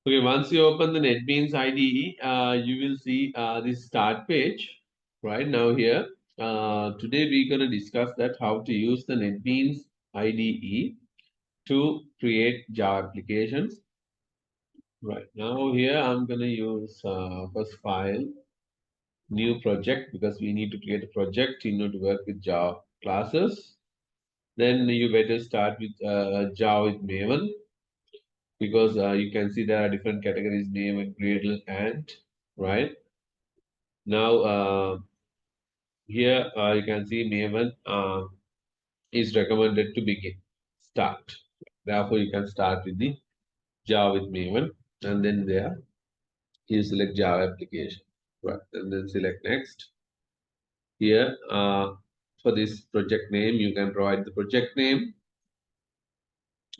Okay, once you open the NetBeans IDE, you will see this start page right now here. Today we're going to discuss that how to use the NetBeans IDE to create Java applications. Right now here I'm going to use first file, new project, because we need to create a project in order to work with Java classes. Then you better start with Java with Maven, because you can see there are different categories, Maven, Gradle, and right now here you can see Maven is recommended to begin start. Therefore you can start with the Java with Maven, and then there you select Java application, right, and then select next. Here for this project name you can provide the project name,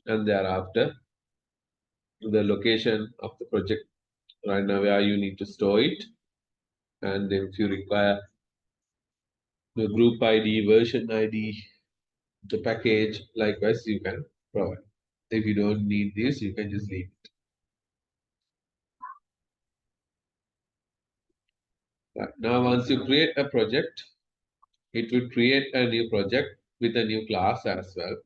and thereafter the location of the project right now where you need to store it, and if you require the group ID, version ID, the package, likewise you can provide. If you don't need this, you can just leave it. Right. Now, once you create a project, it will create a new project with a new class as well.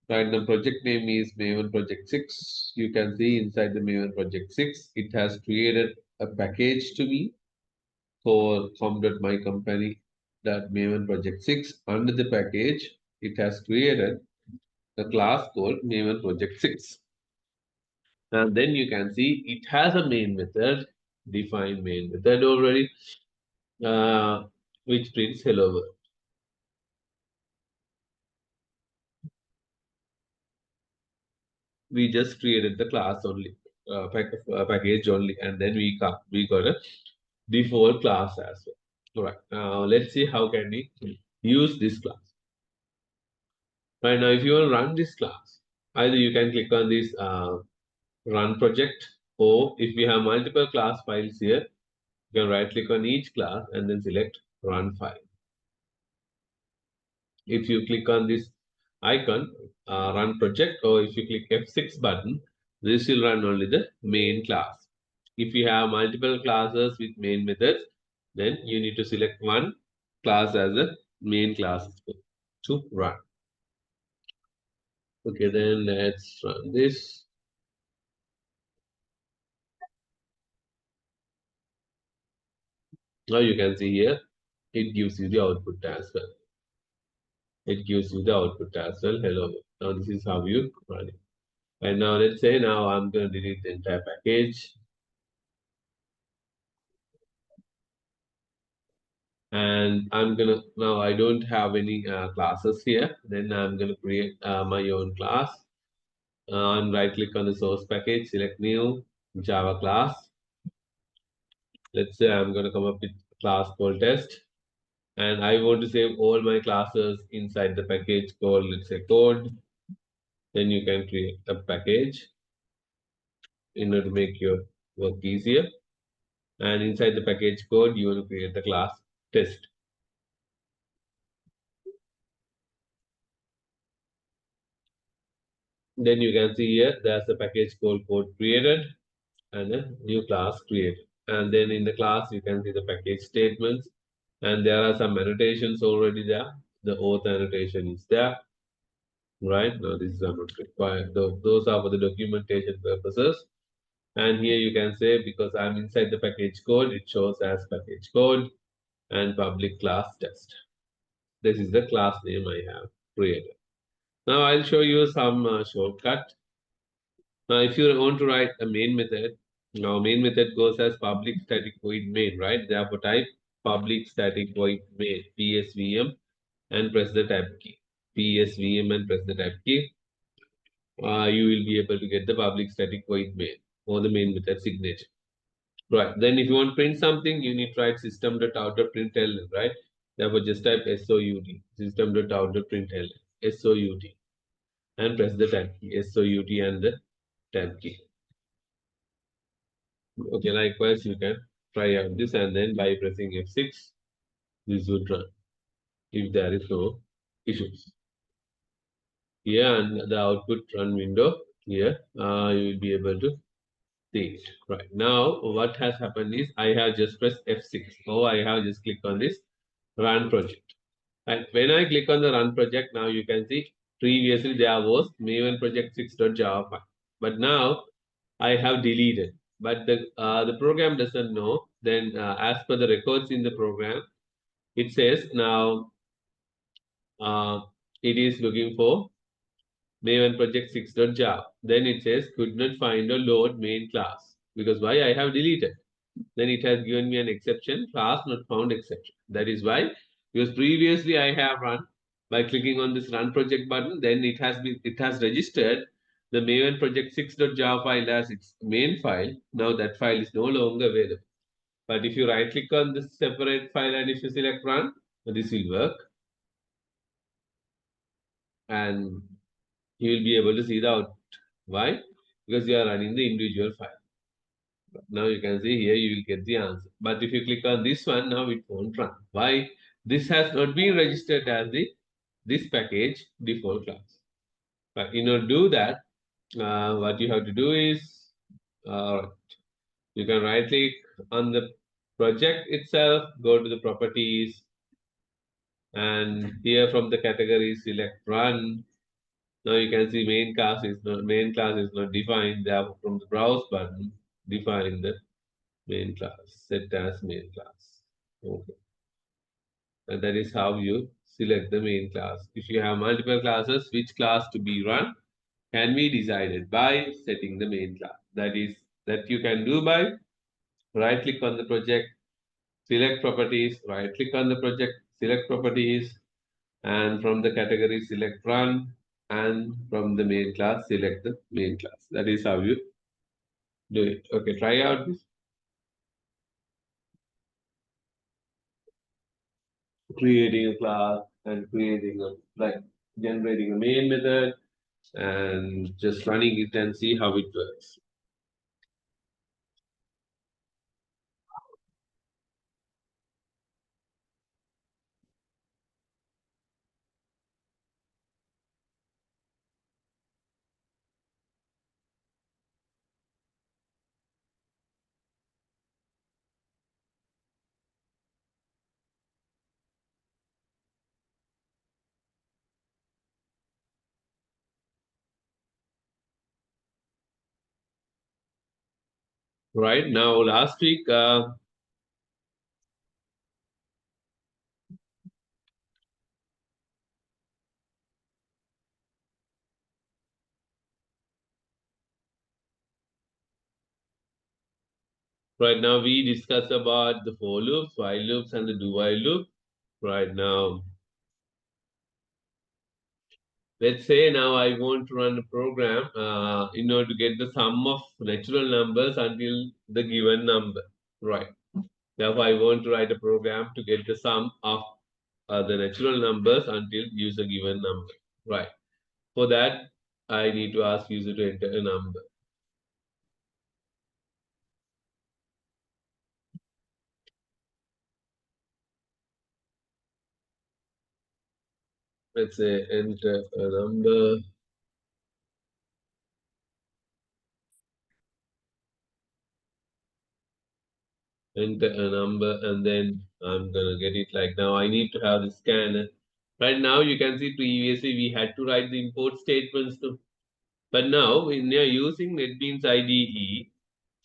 Right, the project name is Maven Project 6. You can see inside the Maven Project 6, it has created a package to me for com.mycompany that Maven Project 6. Under the package, it has created a class called Maven Project 6. And then you can see it has a main method, define main method already, which prints hello world. We just created the class only, package only, and then we got a default class as well. All right. Now let's see how can we use this class. Right now, if you want to run this class, either you can click on this run project, or if we have multiple class files here, you can right click on each class and then select run file. If you click on this icon, run project, or if you click F6 button, this will run only the main class. If you have multiple classes with main methods, then you need to select one class as a main class to run. Okay, then let's run this. Now you can see here, it gives you the output as well. It gives you the output as well. Hello. Now this is how you run it. And now let's say now I'm going to delete the entire package. And I'm gonna, now I don't have any classes here. Then I'm gonna create my own class. And right click on the source package, select new Java class. Let's say I'm gonna come up with a class called test. And I want to save all my classes inside the package called, let's say, code. Then you can create a package in order to make your work easier. And inside the package code, you want to create the class test. Then you can see here, there's a package called code created and a new class created. And then in the class, you can see the package statements. And there are some annotations already there. The auth annotation is there. Right? Now, this is not required. Those are for the documentation purposes. And here you can say, because I'm inside the package code, it shows as package code and public class test. This is the class name I have created. Now I'll show you some shortcut. Now, if you want to write a main method, now main method goes as public static void main, right? Therefore, type public static void main, PSVM, and press the tab key. PSVM and press the tab key. You will be able to get the public static void main or the main method signature. Right. Then if you want to print something, you need to write system.out.println, right? Therefore, just type SOUT, system.out.println, SOUT, and press the tab key, SOUT and the tab key. Okay, likewise, you can try out this, and then by pressing F6, this would run if there is no issues. Here, and the output run window, here, you will be able to state. Right now, what has happened is I have just pressed F6. Oh, I have just clicked on this run project. And when I click on the run project, now you can see previously there was Maven project 6.java file. But now I have deleted. But the program doesn't know. Then as per the records in the program, it says now uh, it is looking for Maven project 6.java. Then it says could not find or load main class. Because why? I have deleted. Then it has given me an exception, class not found exception. That is why, because previously I have run by clicking on this run project button, then it has registered the Maven project 6.java file as its main file. Now that file is no longer available. But if you right click on this separate file and if you select run, this will work and you will be able to see the output. Why? Because you are running the individual file. Now you can see here you will get the answer. But if you click on this one, now it won't run. Why? This has not been registered as this package default class. But in order to do that, what you have to do is you can right click on the project itself, go to the properties, and here from the category select run. Now you can see main class is not defined. Therefore, from the browse button, define the main class, set as main class. Okay. And that is how you select the main class. If you have multiple classes, which class to be run can be decided by setting the main class. That you can do by right click on the project, select properties, right click on the project, select properties, and from the category select run, and from the main class select the main class. That is how you do it. Okay, try out this. Creating a class and creating a like generating a main method and just running it and see how it works. Right now, last week, right now we discussed about the for loops, while loops, and the do while loop. Right now, let's say now I want to run a program in order to get the sum of natural numbers until the given number. Right. Therefore, I want to write a program to get the sum of the natural numbers until use a given number. Right. For that, I need to ask user to enter a number. Let's say enter a number. Enter a number, and then I'm gonna get it like now. I need to have the scanner. Right now, you can see previously we had to write the import statements too. But now, when you're using NetBeans IDE,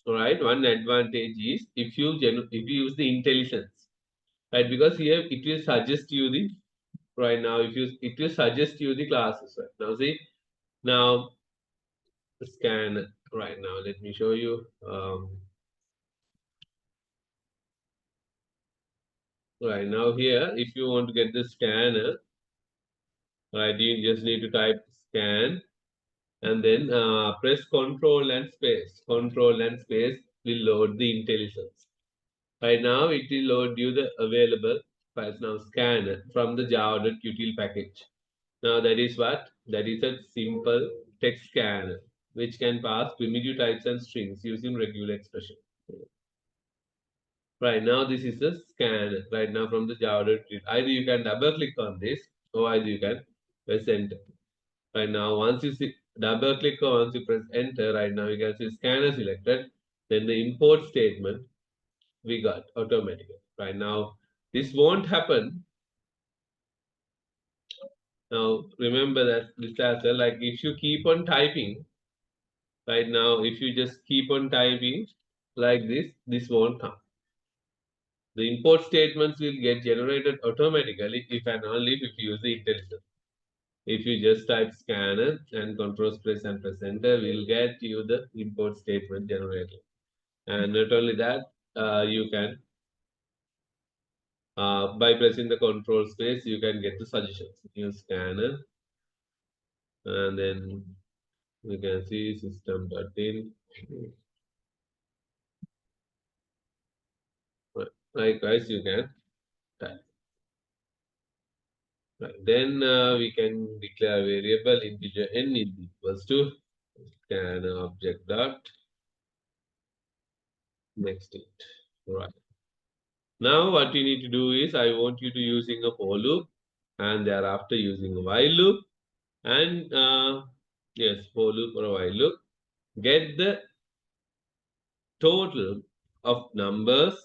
right, one advantage is if you use the IntelliSense, right, because here it will suggest you the right now if you it will suggest you the classes. Right now, see now scan right now. Let me show you. Right now here, if you want to get the scanner, right, you just need to type scan and then press Control and space. Control and space will load the IntelliSense. Right now, it will load you the available files. Now scan from the java.util package. Now that is what? That is a simple text scanner which can pass primitive types and strings using regular expression. Right now, this is a scanner. Right now from the java.util. Either you can double click on this or either you can press enter. Right now, once you see, double click once you press enter. Right now you can see scanner selected. Then the import statement we got automatically. Right now this won't happen. Now remember that this as well, like if you keep on typing right now, if you just keep on typing like this won't come. The import statements will get generated automatically if and only if you use the IntelliSense. If you just type scanner and control press and press enter, we'll get you the import statement generated. And not only that, you can by pressing the control space, you can get the suggestions. Use scanner, and then you can see system.in. Likewise, you can type. Right. Then we can declare variable integer n is equals to scanner object dot next it. Right. Now what you need to do is I want you to using a for loop and thereafter using a while loop and yes, for loop or a while loop. Get the total of numbers,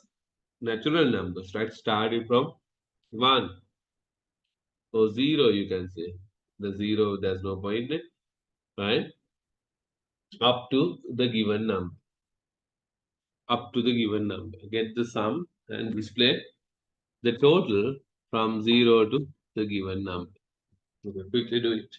natural numbers, right? Starting from 1 or 0, you can say. The 0, there's no point in it, right? Up to the given number. Up to the given number. Get the sum and display the total from 0 to the given number. Okay, quickly do it.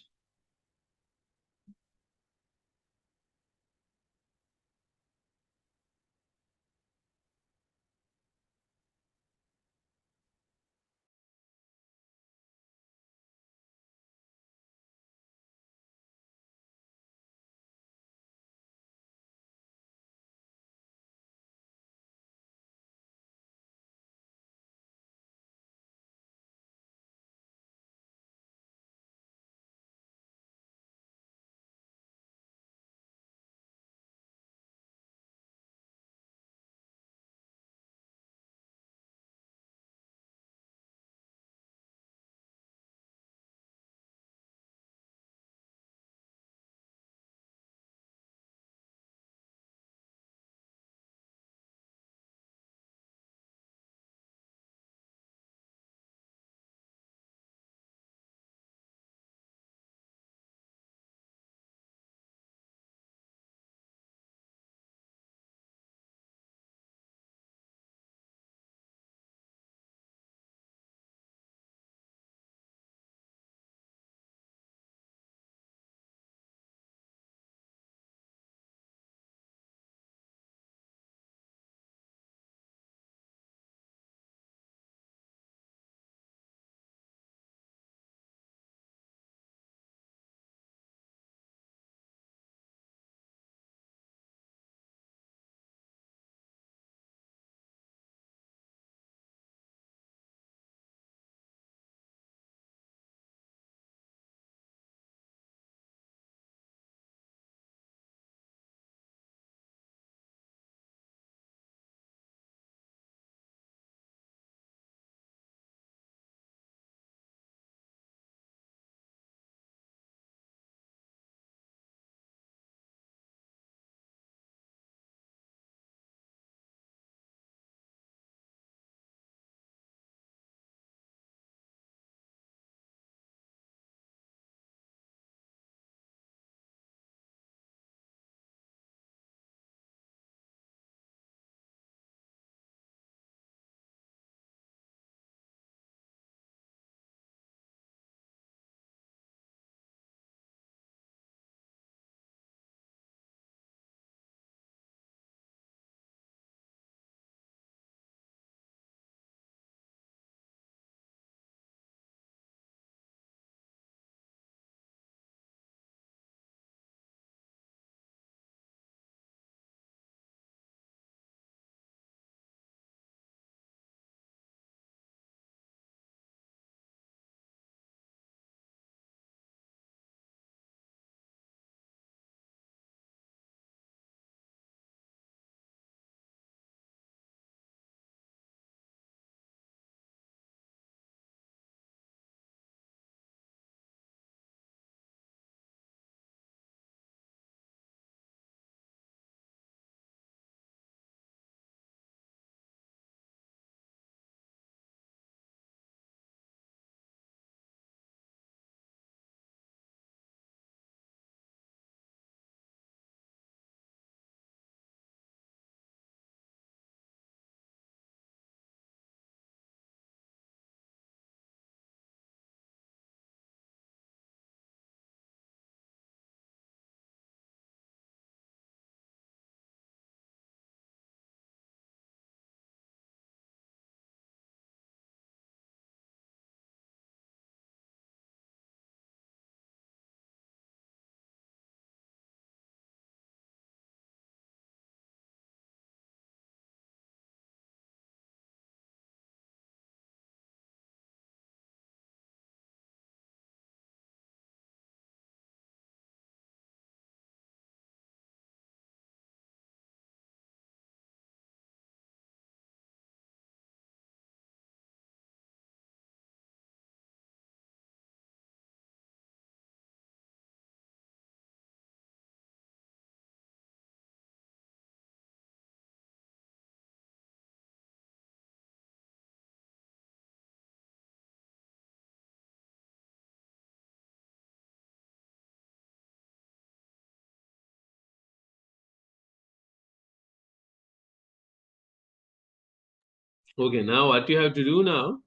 Okay, now what you have to do now?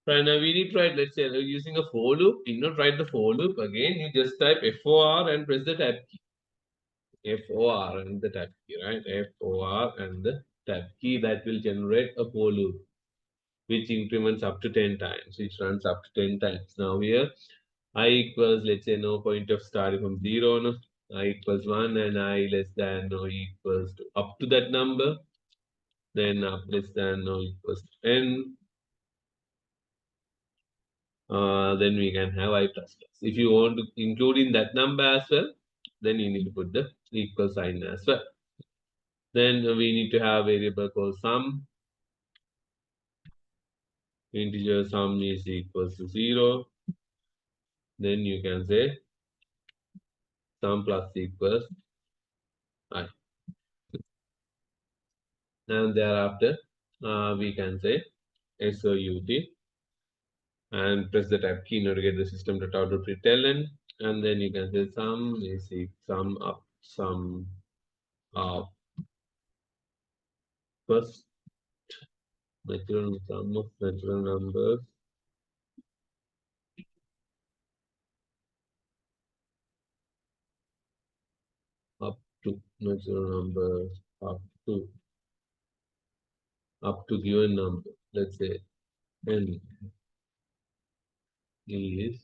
Right now we need to write, let's say using a for loop. You not write the for loop again. You just type FOR and press the tab key. FOR and the tab key, right? FOR and the tab key that will generate a for loop which increments up to 10 times, which runs up to 10 times. Now here I equals, let's say no point of starting from 0, no? I equals 1 and I less than or equals to up to that number, then up less than or equals to 10, then we can have I plus plus. If you want to include in that number as well, then you need to put the equal sign as well. Then we need to have variable called sum. Integer sum is equals to 0. Then you can say sum plus equals I. And thereafter, we can say SOUT and press the tab key in order to get the system.out.println. And then you can say sum is sum of first natural sum of natural numbers up to natural numbers to up to given number. Let's say n is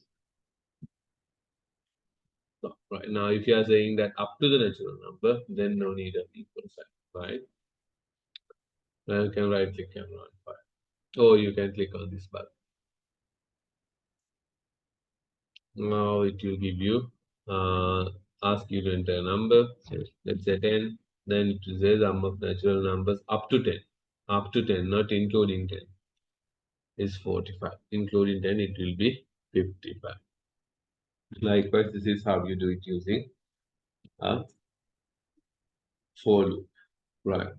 so, right now. If you are saying that up to the natural number, then no need of equal sign, right? Now you can right click and run file. Or you can click on this button. Now it will give you ask you to enter a number. Let's say 10. Then it will say sum of natural numbers up to 10. Up to 10, not including 10, is 45. Including 10, it will be 55. Likewise, this is how you do it using a for loop. Right.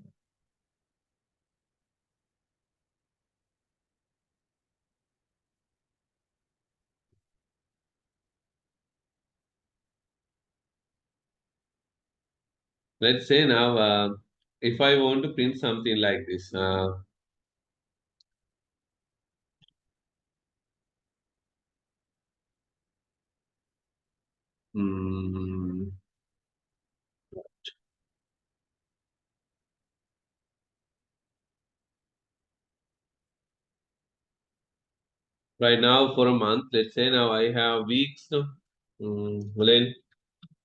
Let's say now, if I want to print something like this, mm, right now for a month, let's say now I have weeks. No? Then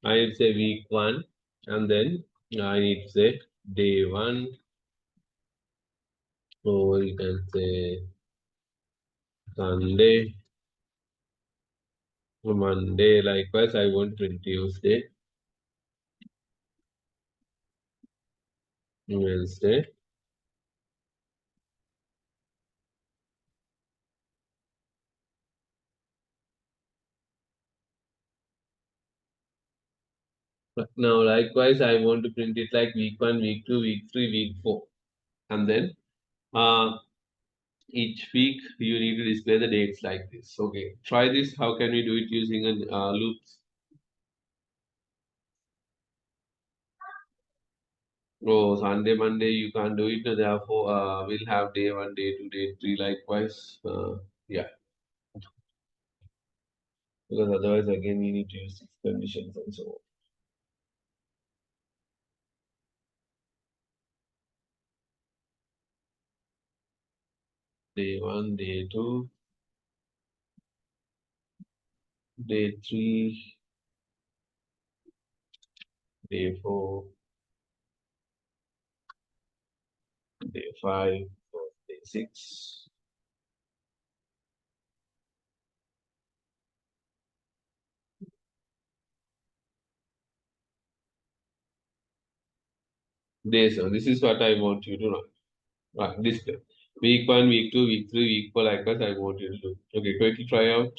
I say week 1, and then I need to say day 1, or you can say Sunday, Monday. Likewise, I want print Tuesday, Wednesday. But now, likewise, I want to print it like week 1, week 2, week 3, week 4, and then uh, each week you need to display the dates like this. Okay, try this. How can we do it using a loops? Oh, Sunday, Monday, you can't do it. Therefore, we'll have day 1, day 2, day 3, likewise. Yeah, because otherwise, again, we need to use 6 conditions and so on. Day 1, day 2, day 3, day 4, day 5, day 6. Day, so this is what I want you to run. Right, display. Week 1, week 2, week 3, week 4, likewise, I want you to do. Okay, quickly try out.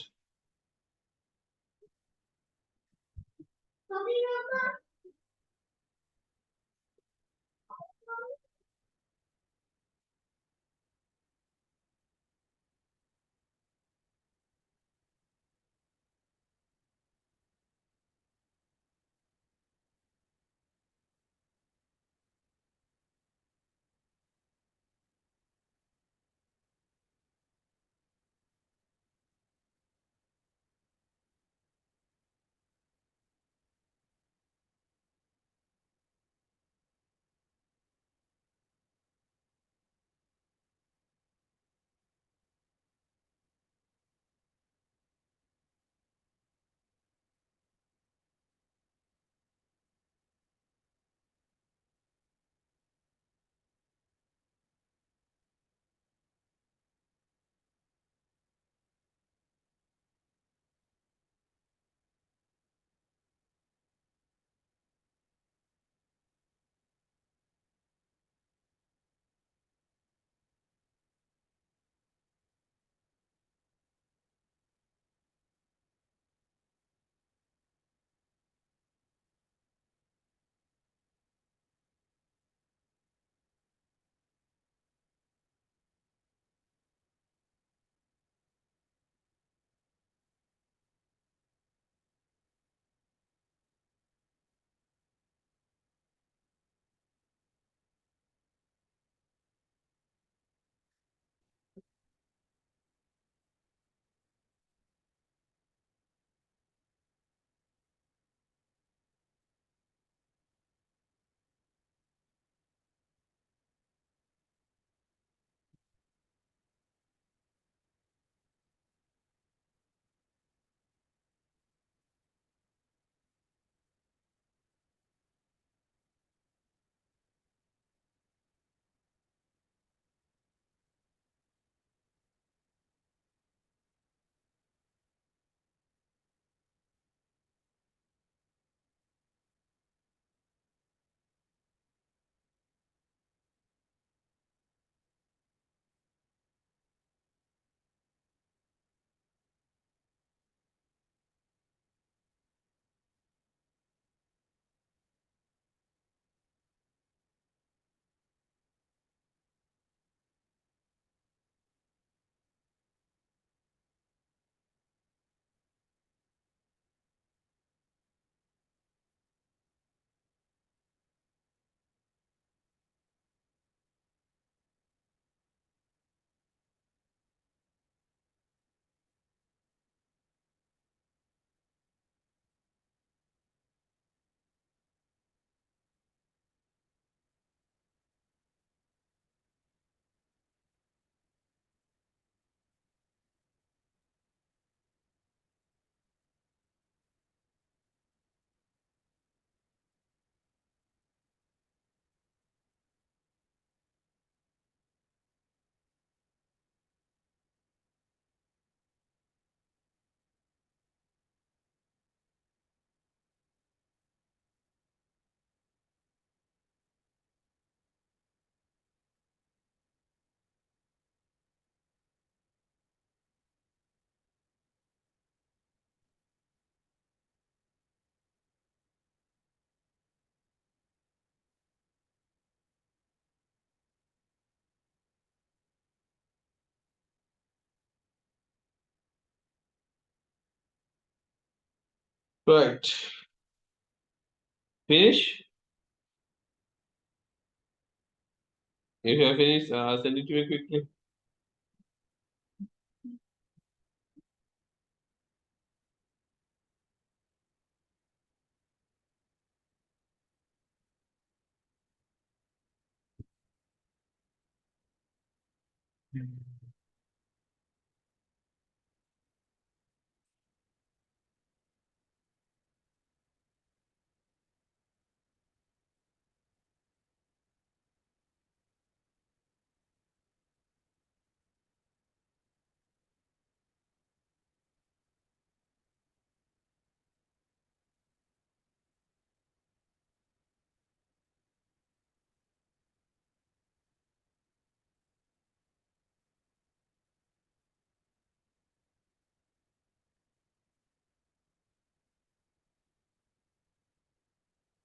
Right. Finish. If you have finished, send it to me quickly.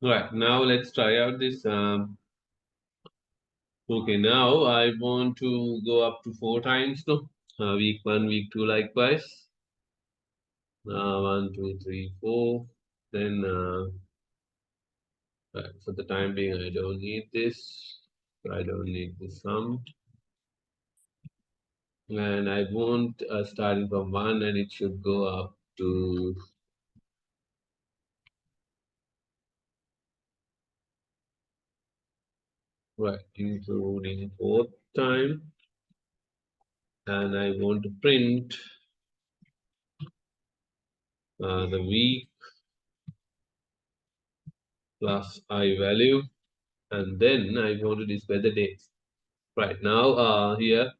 Right. Now let's try out this. Okay. Now I want to go up to 4 times. No. Week 1, week 2, likewise. 1, 2, 3, 4. Then right, for the time being, I don't need this. I don't need this sum. And I want starting from 1, and it should go up to right, including 4th time. And I want to print the week plus I value, and then I want to display the dates. Right now, here,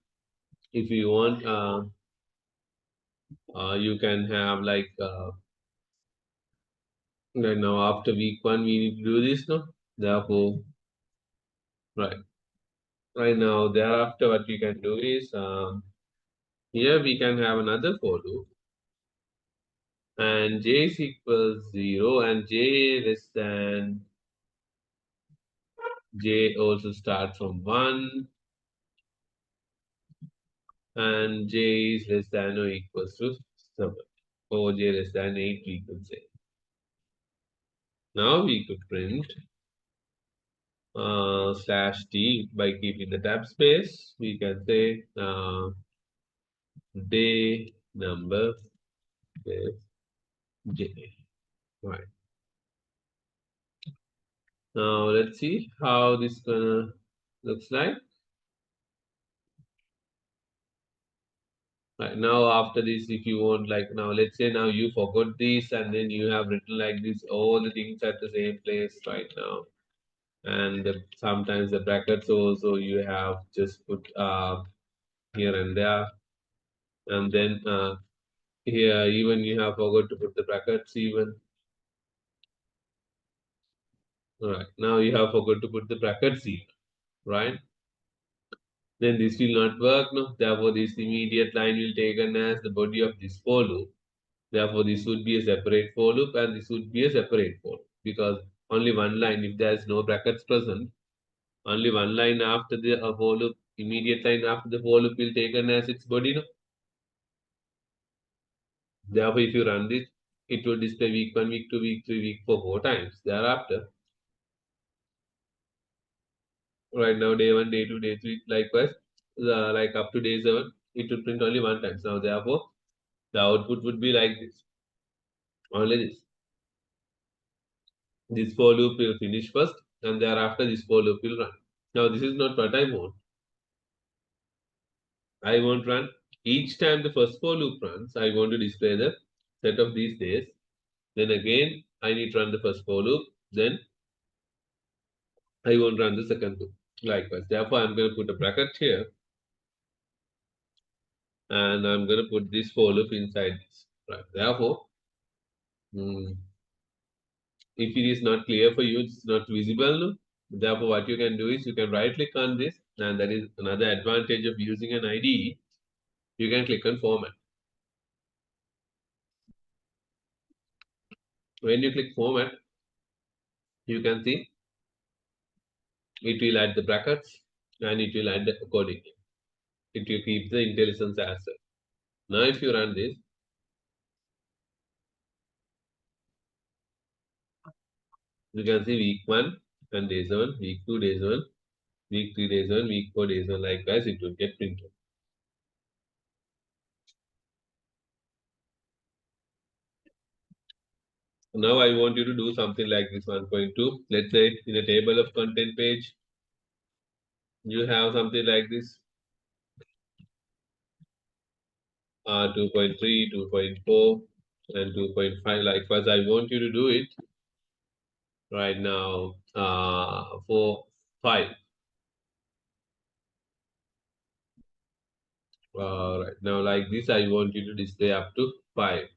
if you want, you can have like right now after week 1, we need to do this now. Therefore, right, right now, thereafter, what we can do is here we can have another for loop, and j is equals 0, and j less than j also start from 1, and j is less than or equals to 7, or j less than 8, we could say. Now we could print slash t by keeping the tab space. We can say day number is j. Right. Now let's see how this gonna looks like. Right now, after this, if you want, like now, let's say now you forgot this and then you have written like this, all the things at the same place right now. And sometimes the brackets also you have just put here and there. And then here, even you have forgot to put the brackets even. All right, now you have forgot to put the brackets even, right? Then this will not work, no? Therefore, this immediate line will taken as the body of this for loop. Therefore, this would be a separate for loop and this would be a separate for loop because only one line, if there is no brackets present, only one line after the for loop, immediate line after the for loop will taken as its body, no? Therefore, if you run this, it will display week 1, week 2, week 3, week 4, 4 times. Thereafter, right now, day 1, day 2, day 3, likewise, like up to day 7, it will print only 1 time. Now, therefore, the output would be like this. Only this. This for loop will finish first, and thereafter, this for loop will run. Now, this is not what I want. I want run each time the first for loop runs. I want to display the set of these days. Then again, I need to run the first for loop. Then I want to run the second loop. Likewise. Therefore, I'm going to put a bracket here. And I'm going to put this for loop inside this. Right. Therefore, if it is not clear for you, it's not visible. No? Therefore, what you can do is you can right click on this. And that is another advantage of using an IDE. You can click on format. When you click format, you can see it will add the brackets and it will add accordingly. It will keep the IntelliSense as well. Now, if you run this, You can see week 1 and days 1, week 2 days 1, week 3 days 1, week 4 days 1. Likewise, it will get printed. Now I want you to do something like this 1.2. Let's say in a table of content page, you have something like this 2.3, 2.4, and 2.5. Likewise, I want you to do it right now for 5. Right now, like this, I want you to display up to 5.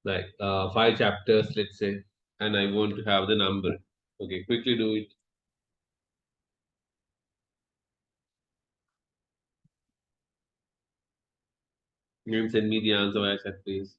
Like 5 chapters, let's say, and I want to have the number. Okay, quickly do it. And send me the answer via chat, please.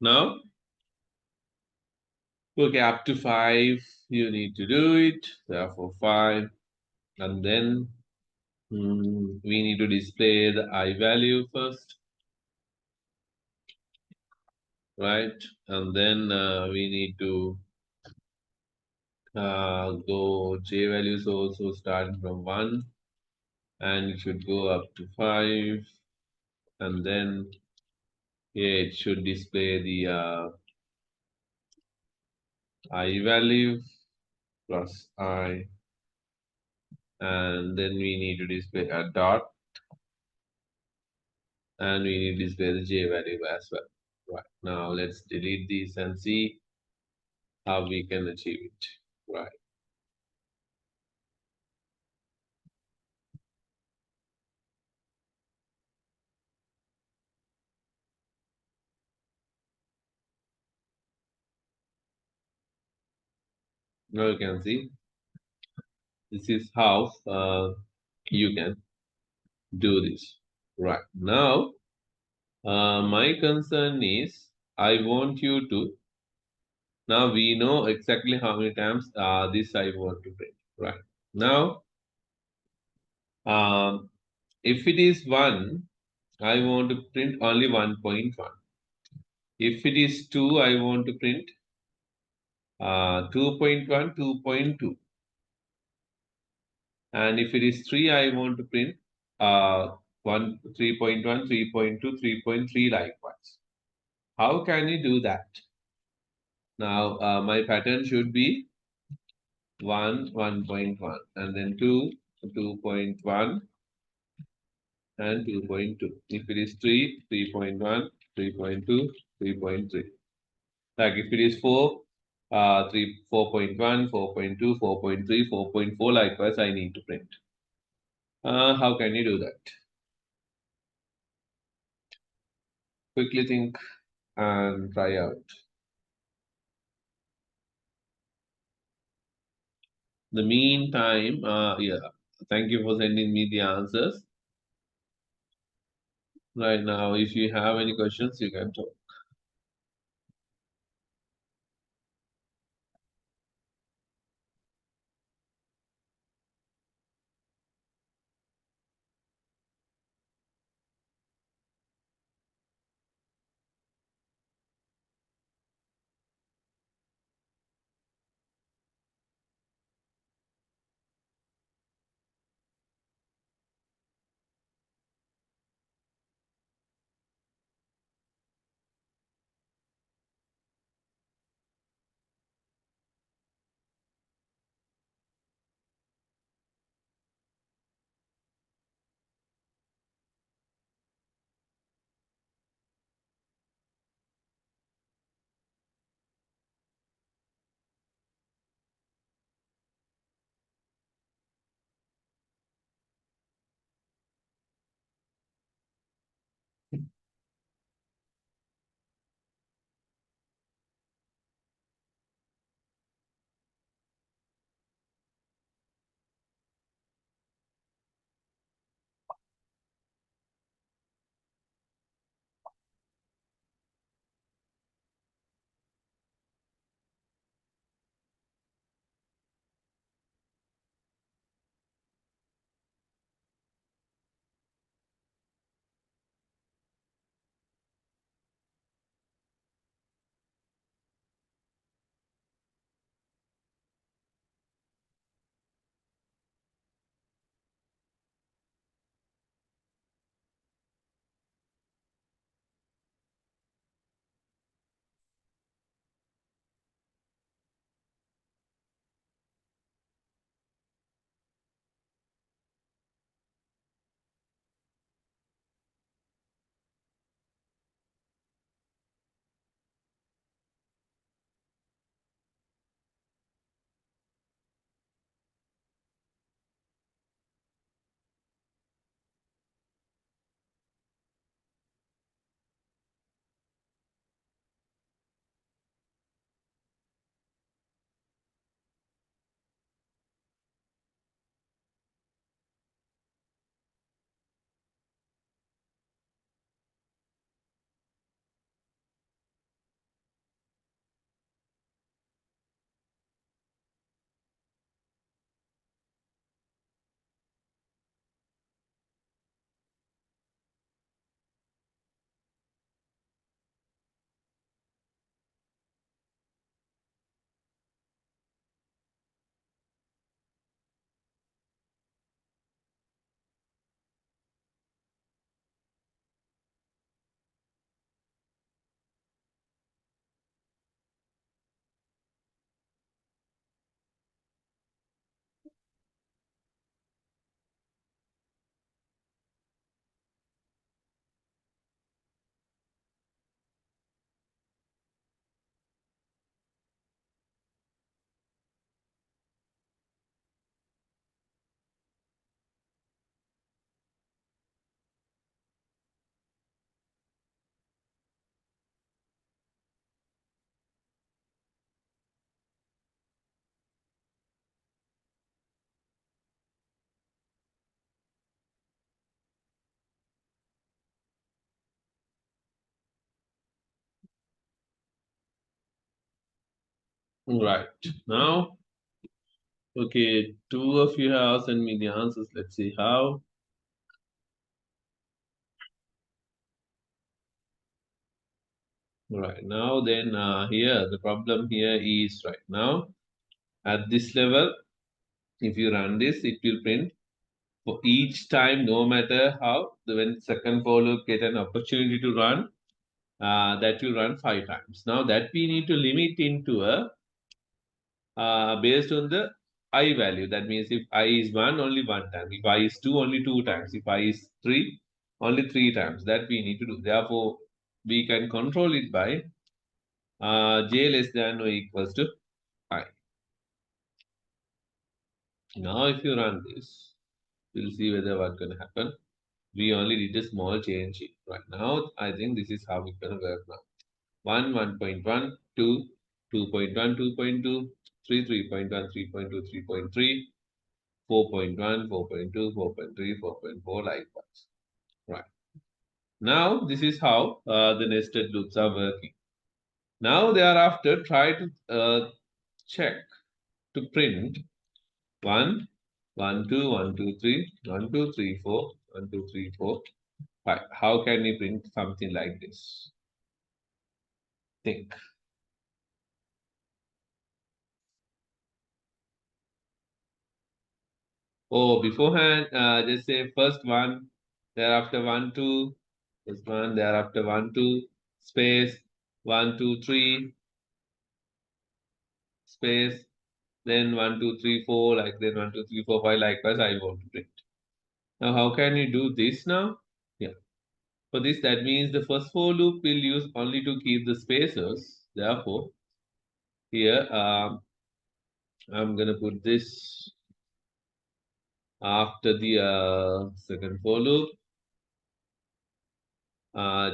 Now, okay, up to 5, you need to do it. Therefore, 5. And then we need to display the I value first, right? And then we need to go J values also starting from 1, and it should go up to 5. And then here it should display the I value plus I, and then we need to display a dot, and we need to display the J value as well. Right, now let's delete these and see how we can achieve it. Right, now you can see this is how you can do this. Right, now my concern is I want you to, now we know exactly how many times this I want to print. Right, now um, if it is 1, I want to print only 1.1. If it is 2, I want to print 2.1, 2.2. And if it is 3, I want to print 3.1, 3.2, 3.3 likewise. How can you do that? Now, my pattern should be 1, 1.1, and then 2, 2.1, and 2.2. If it is 3, 3.1, 3.2, 3.3. Like if it is 4, 4.1, 4.2, 4.3, 4.4, likewise, I need to print. How can you do that? Quickly think and try out. The meantime, yeah, thank you for sending me the answers. Right now, if you have any questions, you can talk. Right. Now, okay, two of you have sent me the answers. Let's see how. Right now, then here the problem here is right now at this level. If you run this, it will print for each time, no matter how. When second for loop get an opportunity to run, that will run 5 times. Now that we need to limit into a based on the I value. That means if I is 1, only 1 time. If I is 2, only 2 times. If I is 3, only 3 times. That we need to do. Therefore, we can control it by j less than or equals to I. Now, if you run this, we'll see whether what's going to happen. We only did a small change right now. I think this is how it's going to work now. 1, 1.1, 2, 2.1, 2.2, 3, 3.1, 3.2, 3.3, 4.1, 4.2, 4.3, 4.4, likewise. Right. Now, this is how the nested loops are working. Now, thereafter, try to check to print 1, 1, 2, 1, 2, 3, 1, 2, 3, 4, 1, 2, 3, 4, 5. How can we print something like this? Think. Oh, beforehand, just say first one, thereafter 1, 2, first one, thereafter 1, 2, space, 1, 2, 3, space, then 1, 2, 3, 4, like then 1, 2, 3, 4, 5, likewise, I want to print. Now, how can you do this now? Yeah. For this, that means the first for loop will use only to keep the spaces. Therefore, here, I'm going to put this after the second for loop.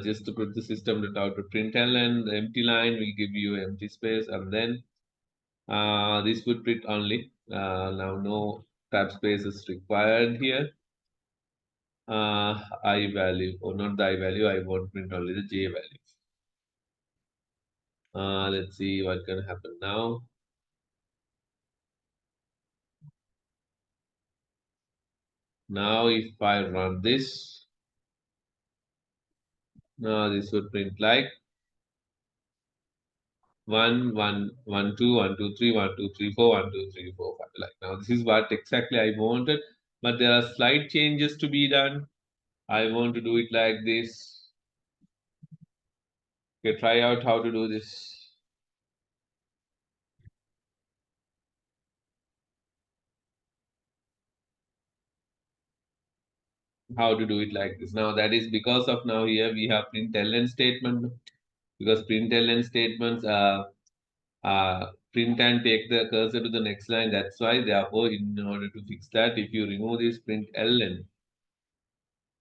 Just to put the system that out to println, the empty line will give you empty space, and then this would print only. Now no tab space is required here. I value, or not the I value, I want print only the J value. Let's see what can happen now. Now if I run this, now this would print like 1, 1, 1, 2, 1, 2, 3, 1, 2, 3, 4, 1, 2, 3, 4, 5. Like now, this is what exactly I wanted, but there are slight changes to be done. I want to do it like this. Okay, try out how to do this. How to do it like this. Now that is because of now here we have println statement, because println statements print and take the cursor to the next line. That's why, therefore, in order to fix that, if you remove this println,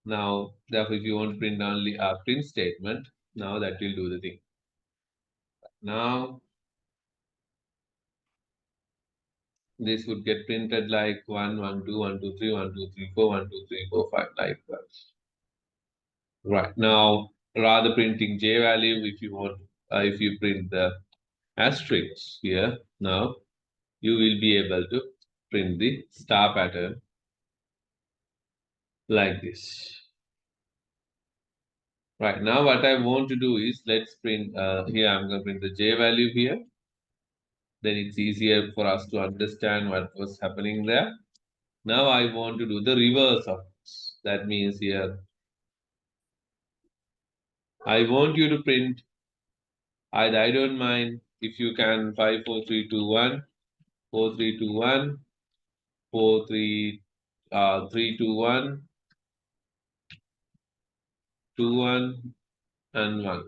now therefore if you want to print only a print statement, now that will do the thing. Now this would get printed like 1, 1, 2, 1, 2, 3, 1, 2, 3, 4, 1, 2, 3, 4, 5, like that. Right now, rather printing J value, if you want, if you print the asterisk here, now you will be able to print the star pattern like this. Right now, what I want to do is let's print here. I'm going to print the J value here. Then it's easier for us to understand what was happening there. Now I want to do the reverse of this. That means here I want you to print. I don't mind if you can 5, 4, 3, 2, 1, 4, 3, 2, 1, 4, 3, 3, 2, 1, 2, 1, and 1.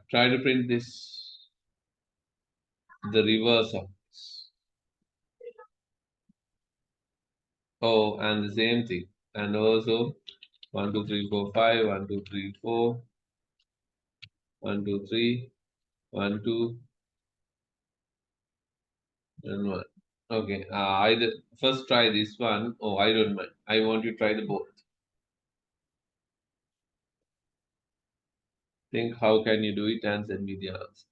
Try to print this, the reverse of this. Oh, and the same thing. And also 1, 2, 3, 4, 5, 1, 2, 3, 4, 1, 2, 3, 1, 2, and 1. Okay, either first try this one. Oh, I don't mind. I want you to try the both. Think how can you do it and send me the answer.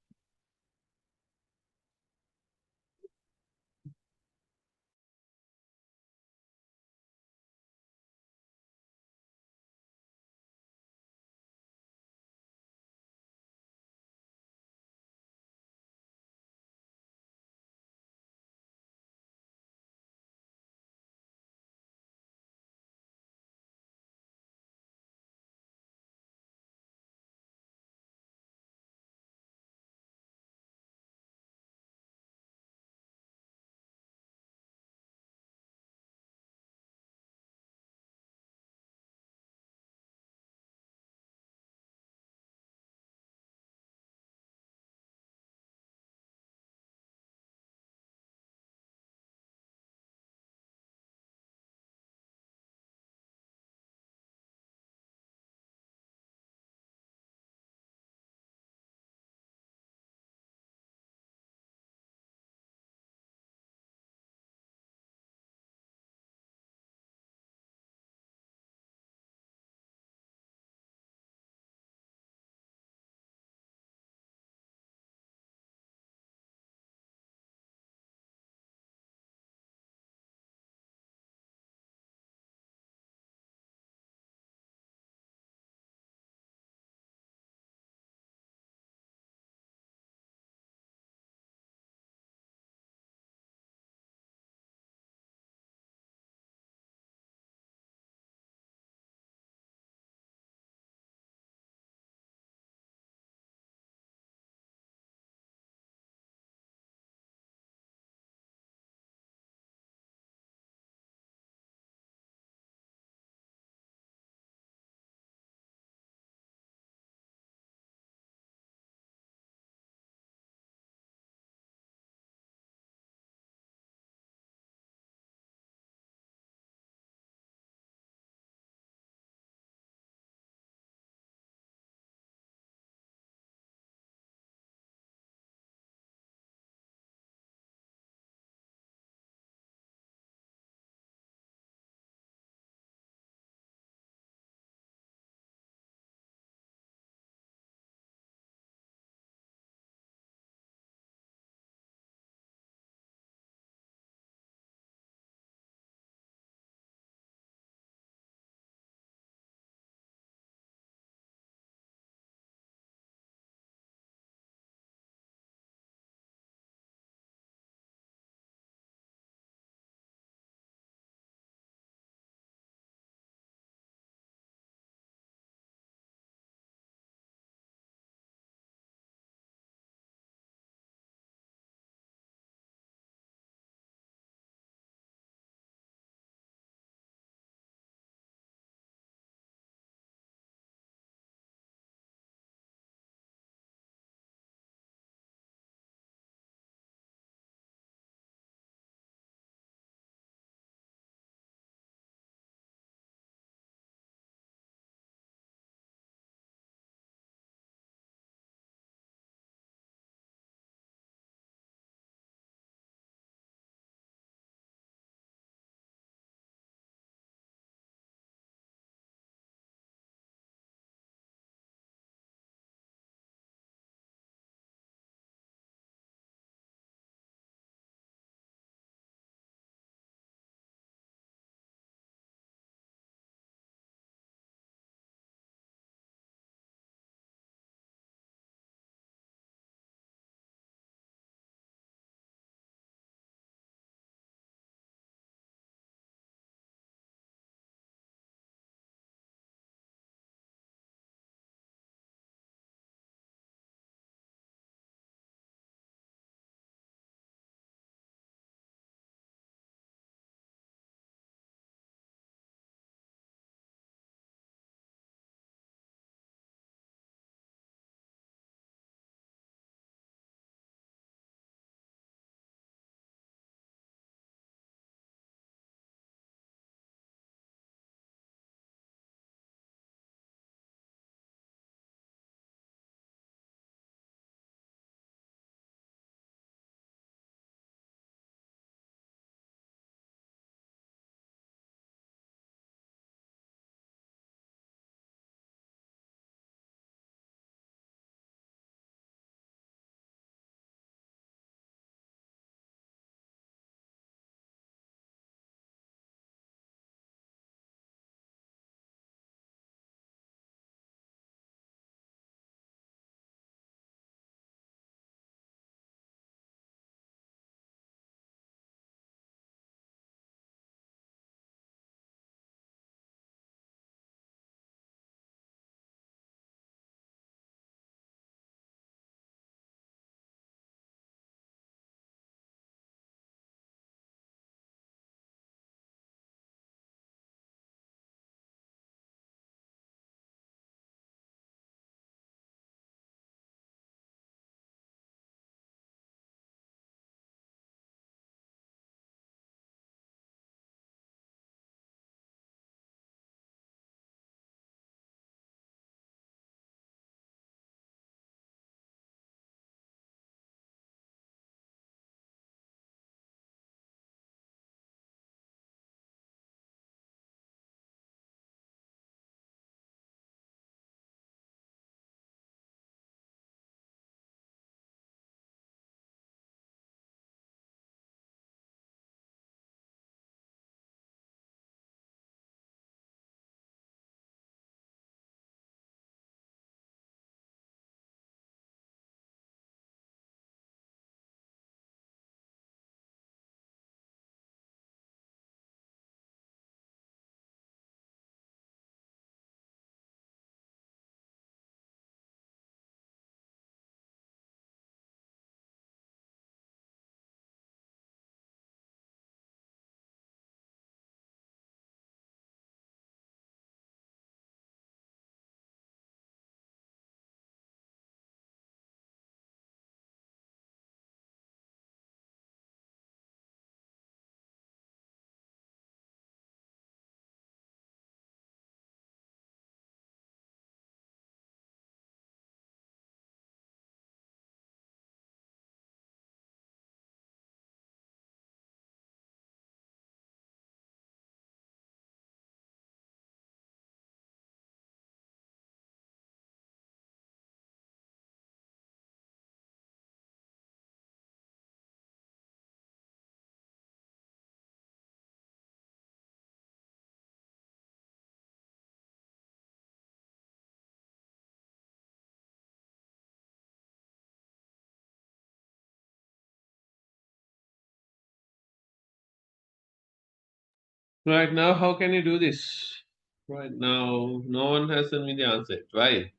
Right now, how can you do this? Right now, no one has sent me the answer. Why?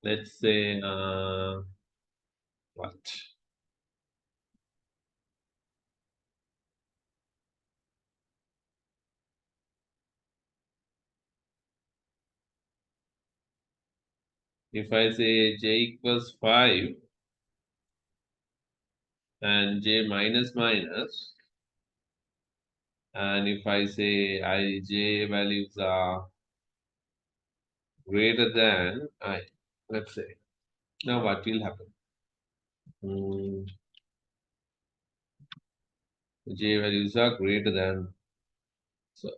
Let's say, what? If I say j equals 5 and j minus minus, and if I say j values are greater than I, let's say, now what will happen? Hmm, j values are greater than, so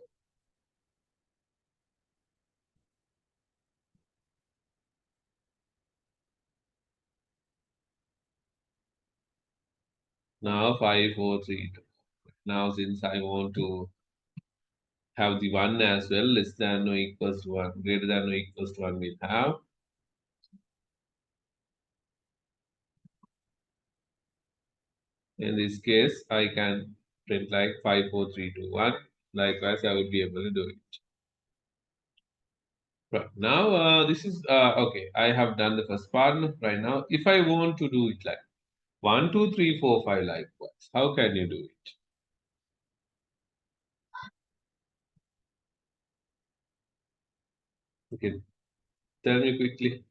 now 5, 4, 3, 2. Now since I want to have the 1 as well, less than or equals to 1, greater than or equals to 1 we'll have. In this case, I can print like 5, 4, 3, 2, 1. Likewise, I would be able to do it. Right now, this is okay. I have done the first part. Right now, if I want to do it like 1, 2, 3, 4, 5, likewise, how can you do it? Okay, tell me quickly.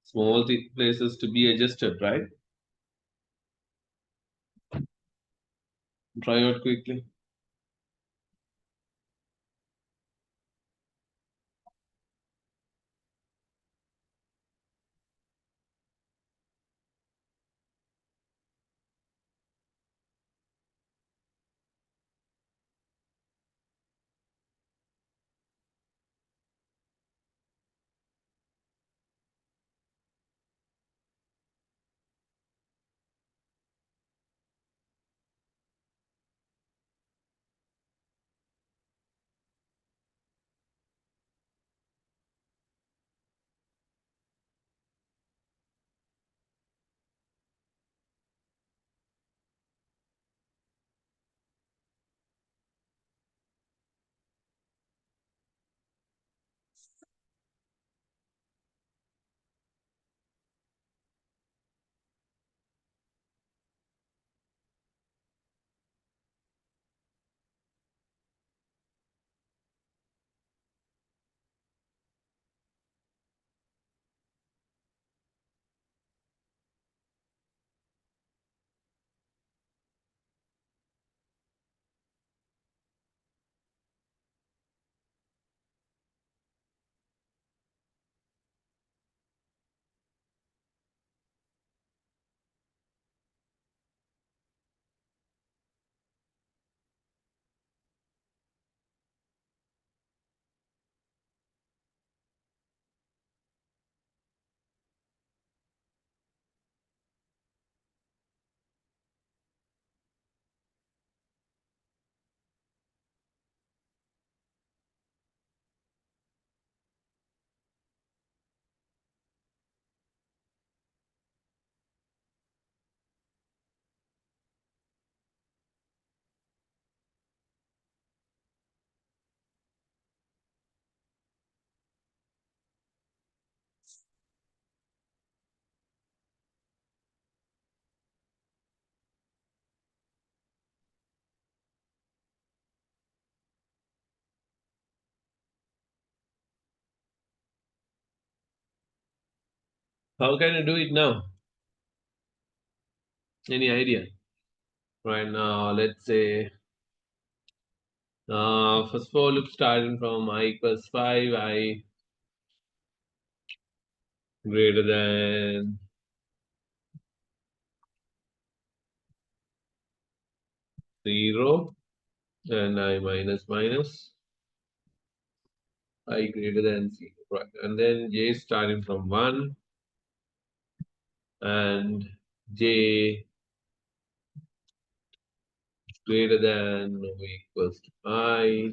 Small places to be adjusted, right? Try out quickly. How can you do it now? Any idea? Right now, let's say, first of all, look starting from I equals 5, I greater than 0, and I minus minus, I greater than 0. Right. And then j starting from 1, and j greater than or equals to I,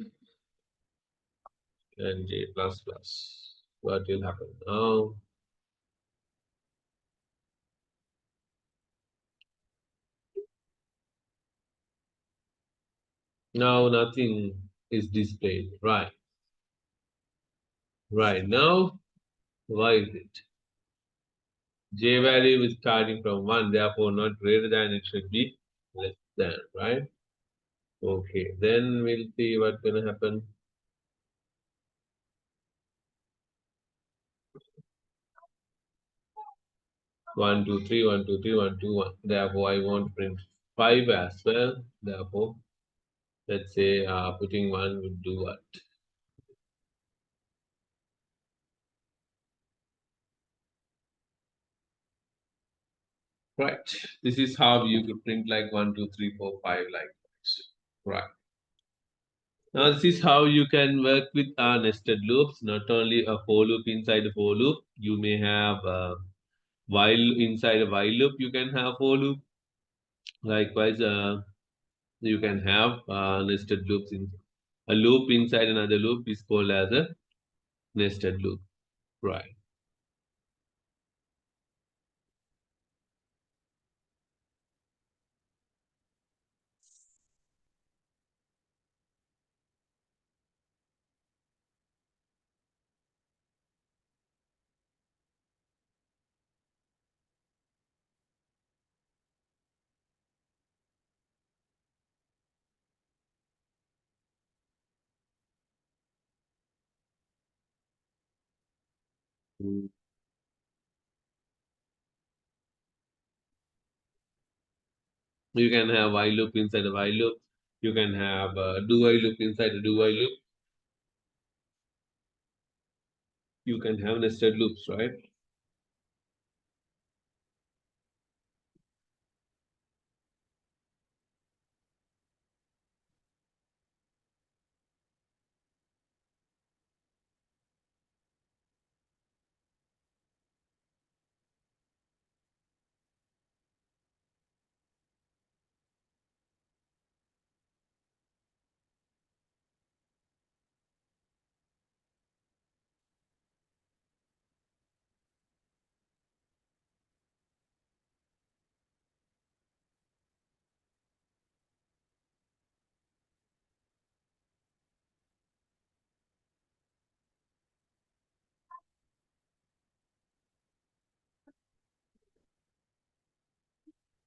and j plus plus. What will happen now? Now nothing is displayed. Right. Right. Now, why is it? J value is starting from 1, therefore not greater than, it should be less than, right? Okay, then we'll see what's gonna happen. 1, 2, 3, 1, 2, 3, 1, 2, 1. Therefore, I want to print 5 as well. Therefore, let's say putting 1 would do what? Right. This is how you could print like 1, 2, 3, 4, 5 like this. Right. Now, this is how you can work with nested loops, not only a for loop inside a for loop. You may have while inside a while loop, you can have for loop. Likewise, you can have nested loops. In a loop inside another loop is called as a nested loop. Right. Mm. You can have while loop inside a while loop. You can have do while loop inside a do while loop. You can have nested loops, right?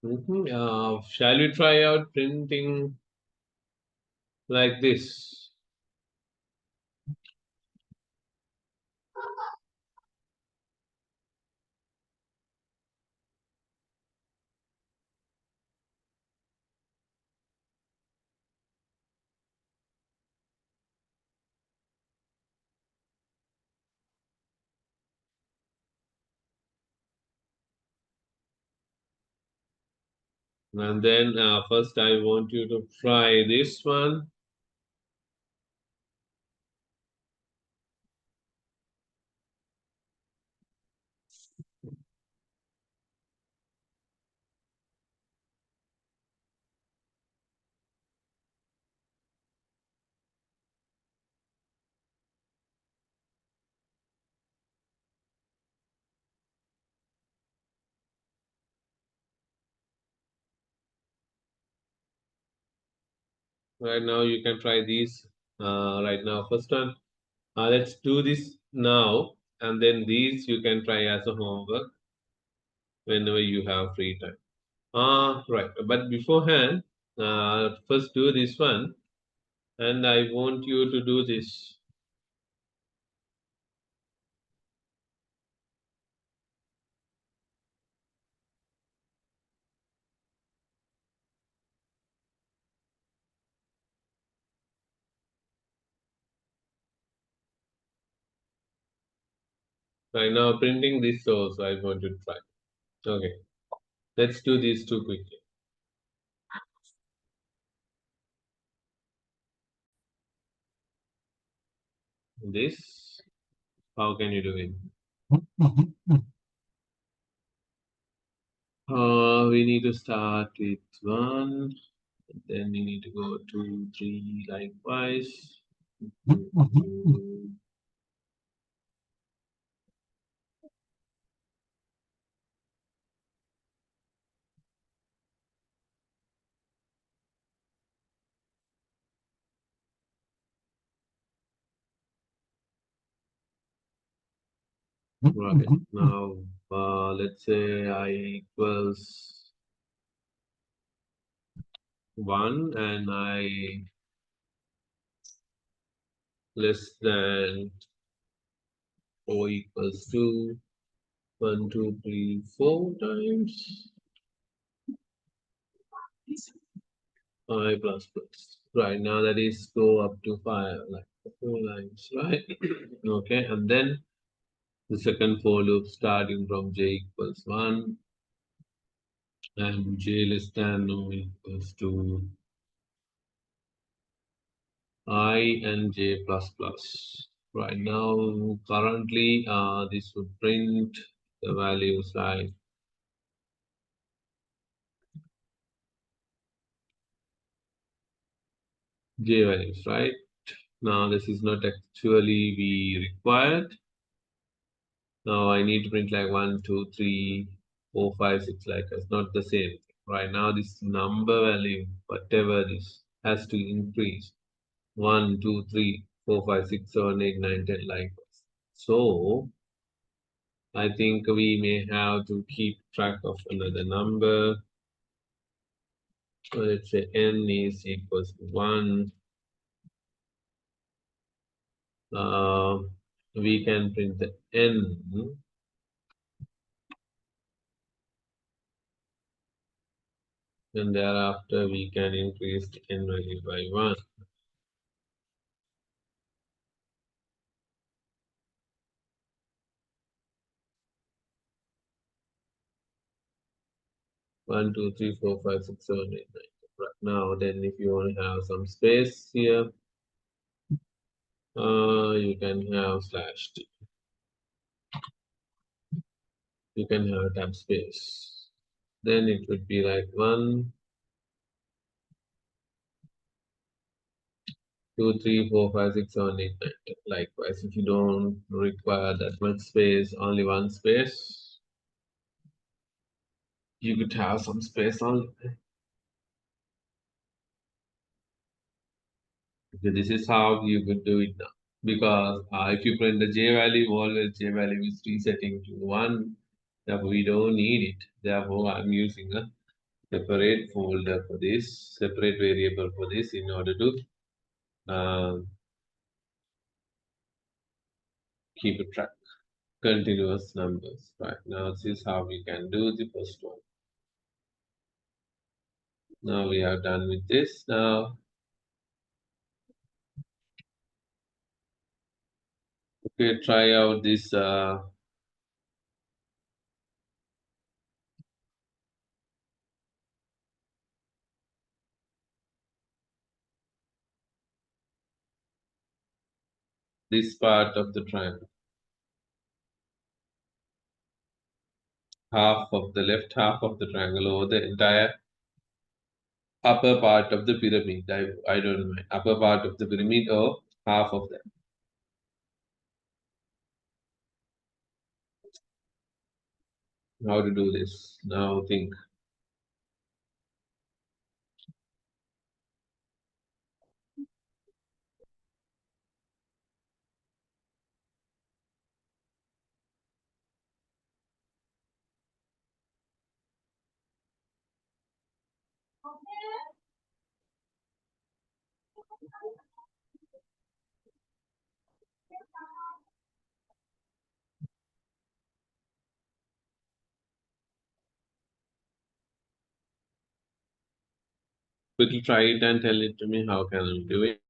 Shall we try out printing like this? And then first I want you to try this one. Right now you can try these right now. First one, let's do this now, and then these you can try as a homework whenever you have free time. Right. But beforehand, first do this one, and I want you to do this. Right now, printing this also, I want you to try. Okay. Let's do these two quickly. This, how can you do it? We need to start with 1, then we need to go 2, 3, likewise. Right. Now, let's say I equals 1 and I less than O equals 2. 1, 2, 3, 4 times I plus plus. Right now that is go up to 5, like 4 lines, right? Okay, and then the second for loop starting from j equals 1 and j less than or equals to I and j plus plus. Right now, currently, this would print the values like j values, right? Now, this is not actually be required. Now, I need to print like 1, 2, 3, 4, 5, 6, like it's not the same. Right now, this number value, whatever this, has to increase. 1, 2, 3, 4, 5, 6, 7, 8, 9, 10, like this. So, I think we may have to keep track of another number. Let's say n is equals to 1. We can print the n, and thereafter we can increase the n value by 1. 1, 2, 3, 4, 5, 6, 7, 8, 9. Right now, then if you want to have some space here, you can have slash t. You can have tab space. Then it would be like 1, 2, 3, 4, 5, 6, 7, 8, 9, 10. Likewise, if you don't require that much space, only one space, you could have some space on. Okay, this is how you could do it now. Because if you print the J value, always J value is resetting to 1. Therefore, we don't need it. Therefore, I'm using a separate folder for this, separate variable for this in order to keep a track continuous numbers. Right now, this is how we can do the first one. Now we are done with this. Now, okay, try out this this part of the triangle. Half of the left half of the triangle over the entire upper part of the pyramid. I don't know, upper part of the pyramid or half of that. How to do this? Now think. Quickly try it and tell it to me how can I do it.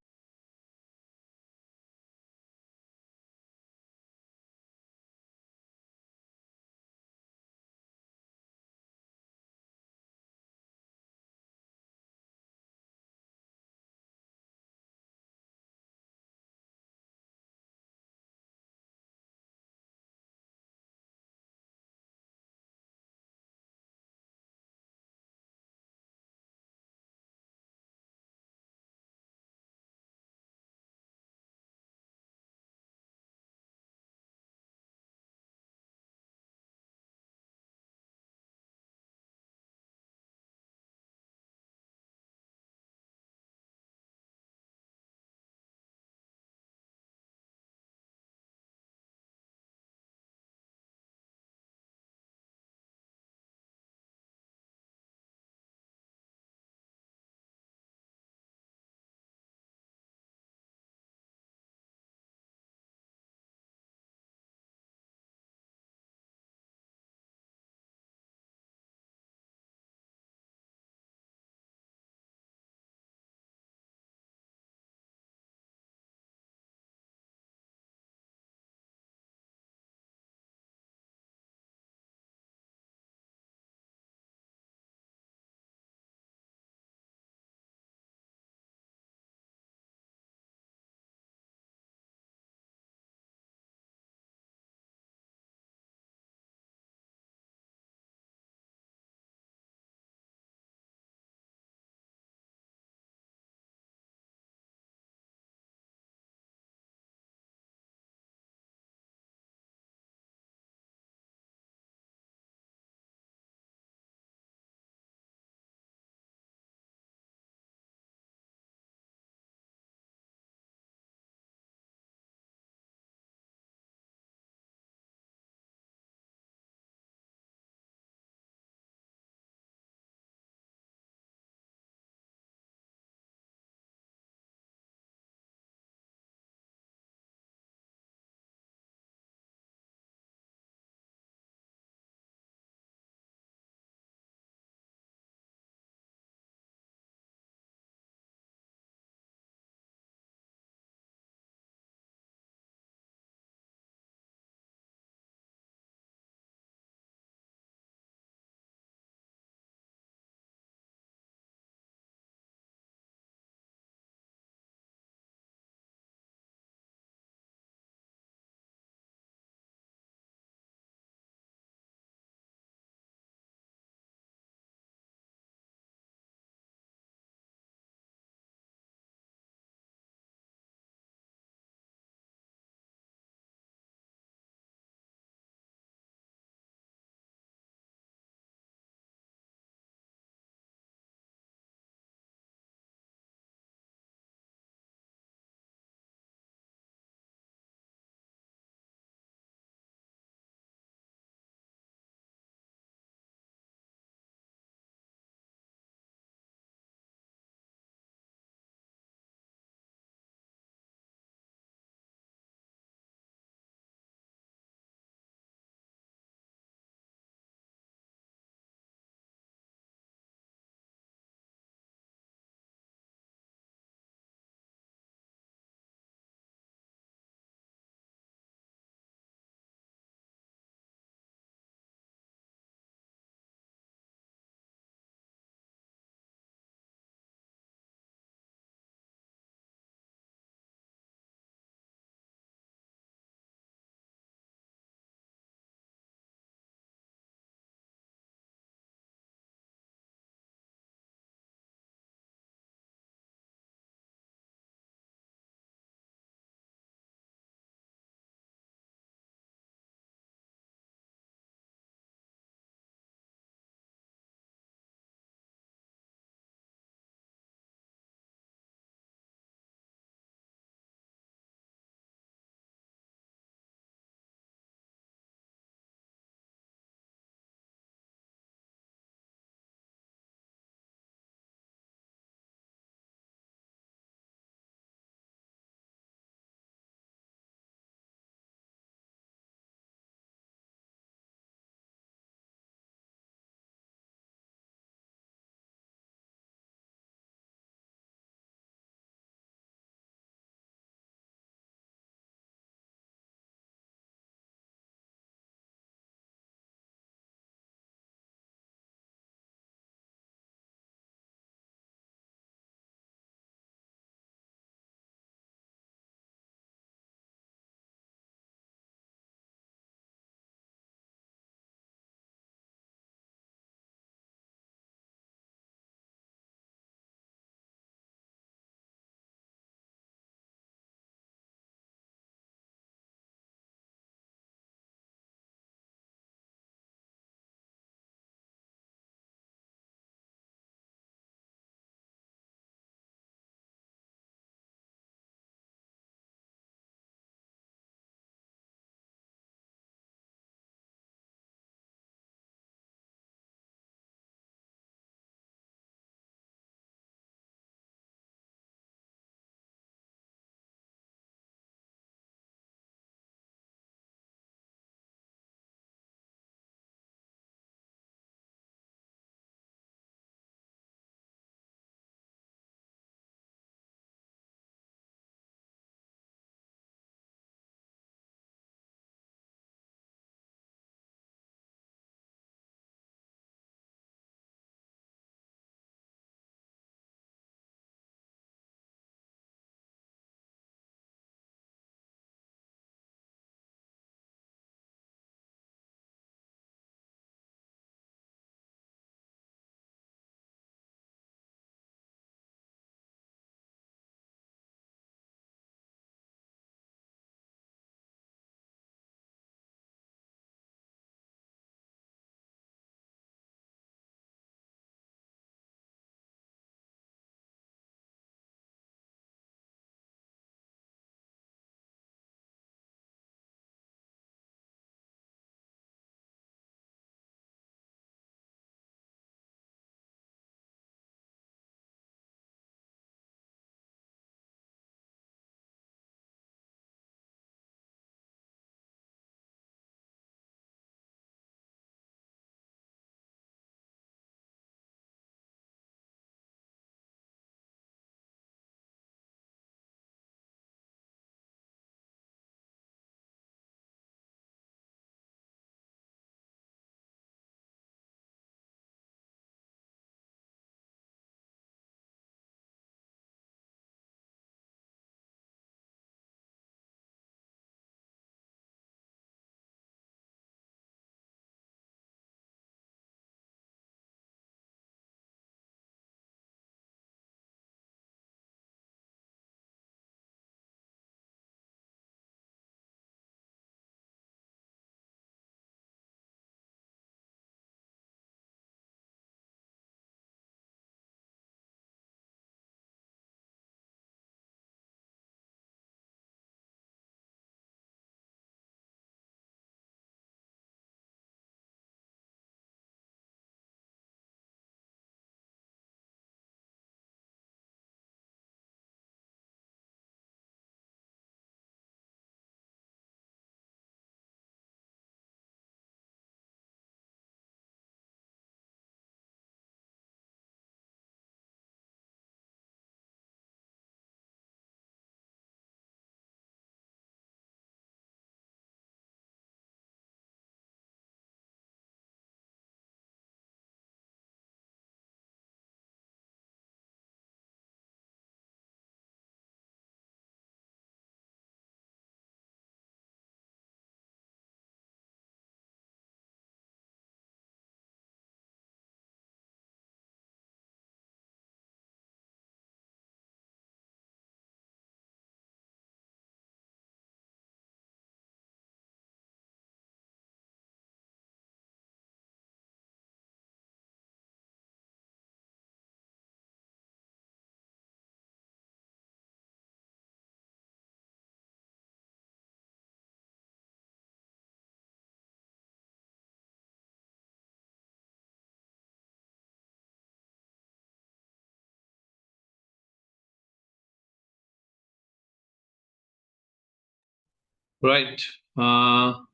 Right. Now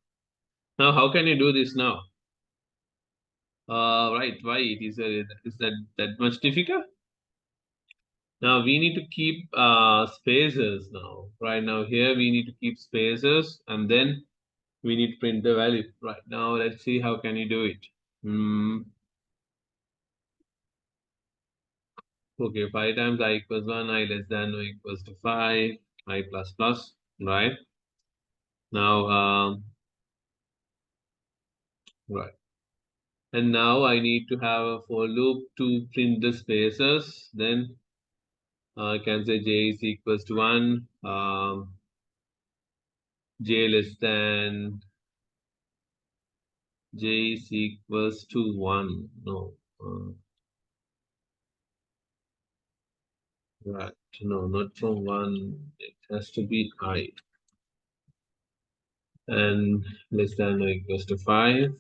how can you do this now? Right. Why it is that much difficult? Now we need to keep spaces now. Right now here we need to keep spaces and then we need to print the value. Right now let's see how can you do it. Okay, 5 times I equals 1, I less than or equals to 5, I plus plus, right? Now, right. And now I need to have a for loop to print the spaces. Then I can say j is equals to 1, j less than, j is equals to 1. No, right. No, not from 1. It has to be I. And less than or equals to 5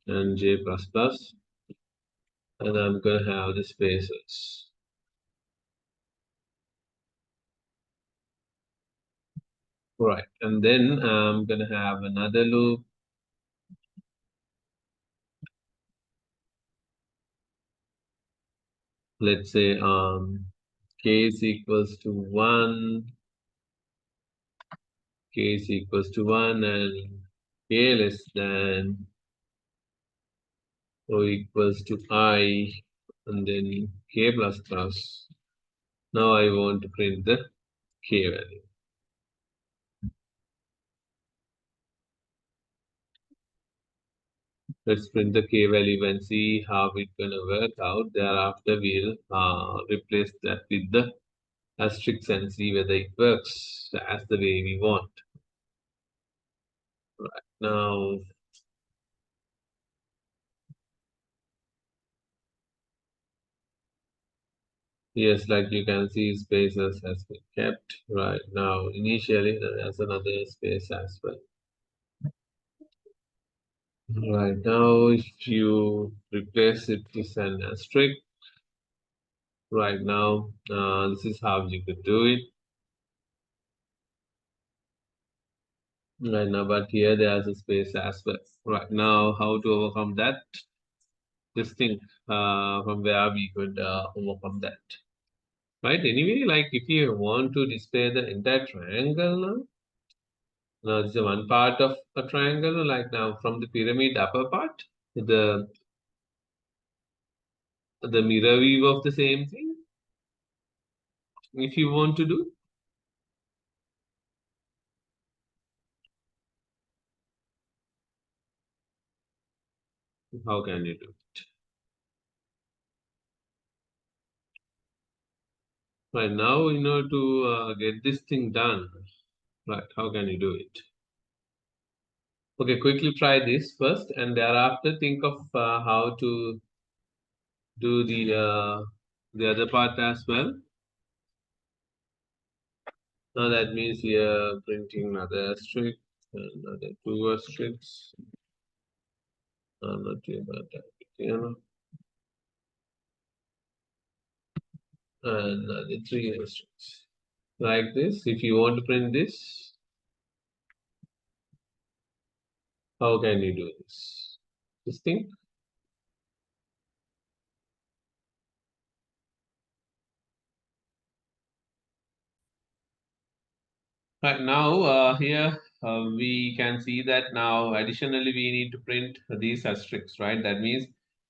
and j plus plus. And I'm going to have the spaces. Right. And then I'm going to have another loop. Let's say k is equals to 1, k is equals to 1, and k less than or equals to I, and then k plus plus. Now I want to print the k value. Let's print the k value and see how it's gonna work out. Thereafter, we'll replace that with the asterisk and see whether it works as the way we want. Right now, yes, like you can see, spaces has been kept. Right now, initially there's another space as well. Right now, if you replace it with an asterisk, right now, this is how you could do it. Right now, but here there's a space as well. Right now, how to overcome that? Just think from where we could overcome that. Right, anyway, like if you want to display the entire triangle now this is one part of a triangle, like now from the pyramid upper part, the mirror view of the same thing, if you want to do. How can you do it? Right now, in order to get this thing done, right, how can you do it? Okay, quickly try this first, and thereafter think of how to do the other part as well. Now that means here printing another asterisk, another two asterisks, not here, but here, and another three asterisks. Like this. If you want to print this, how can you do this? This thing. Right now, here we can see that now additionally we need to print these asterisks, right? That means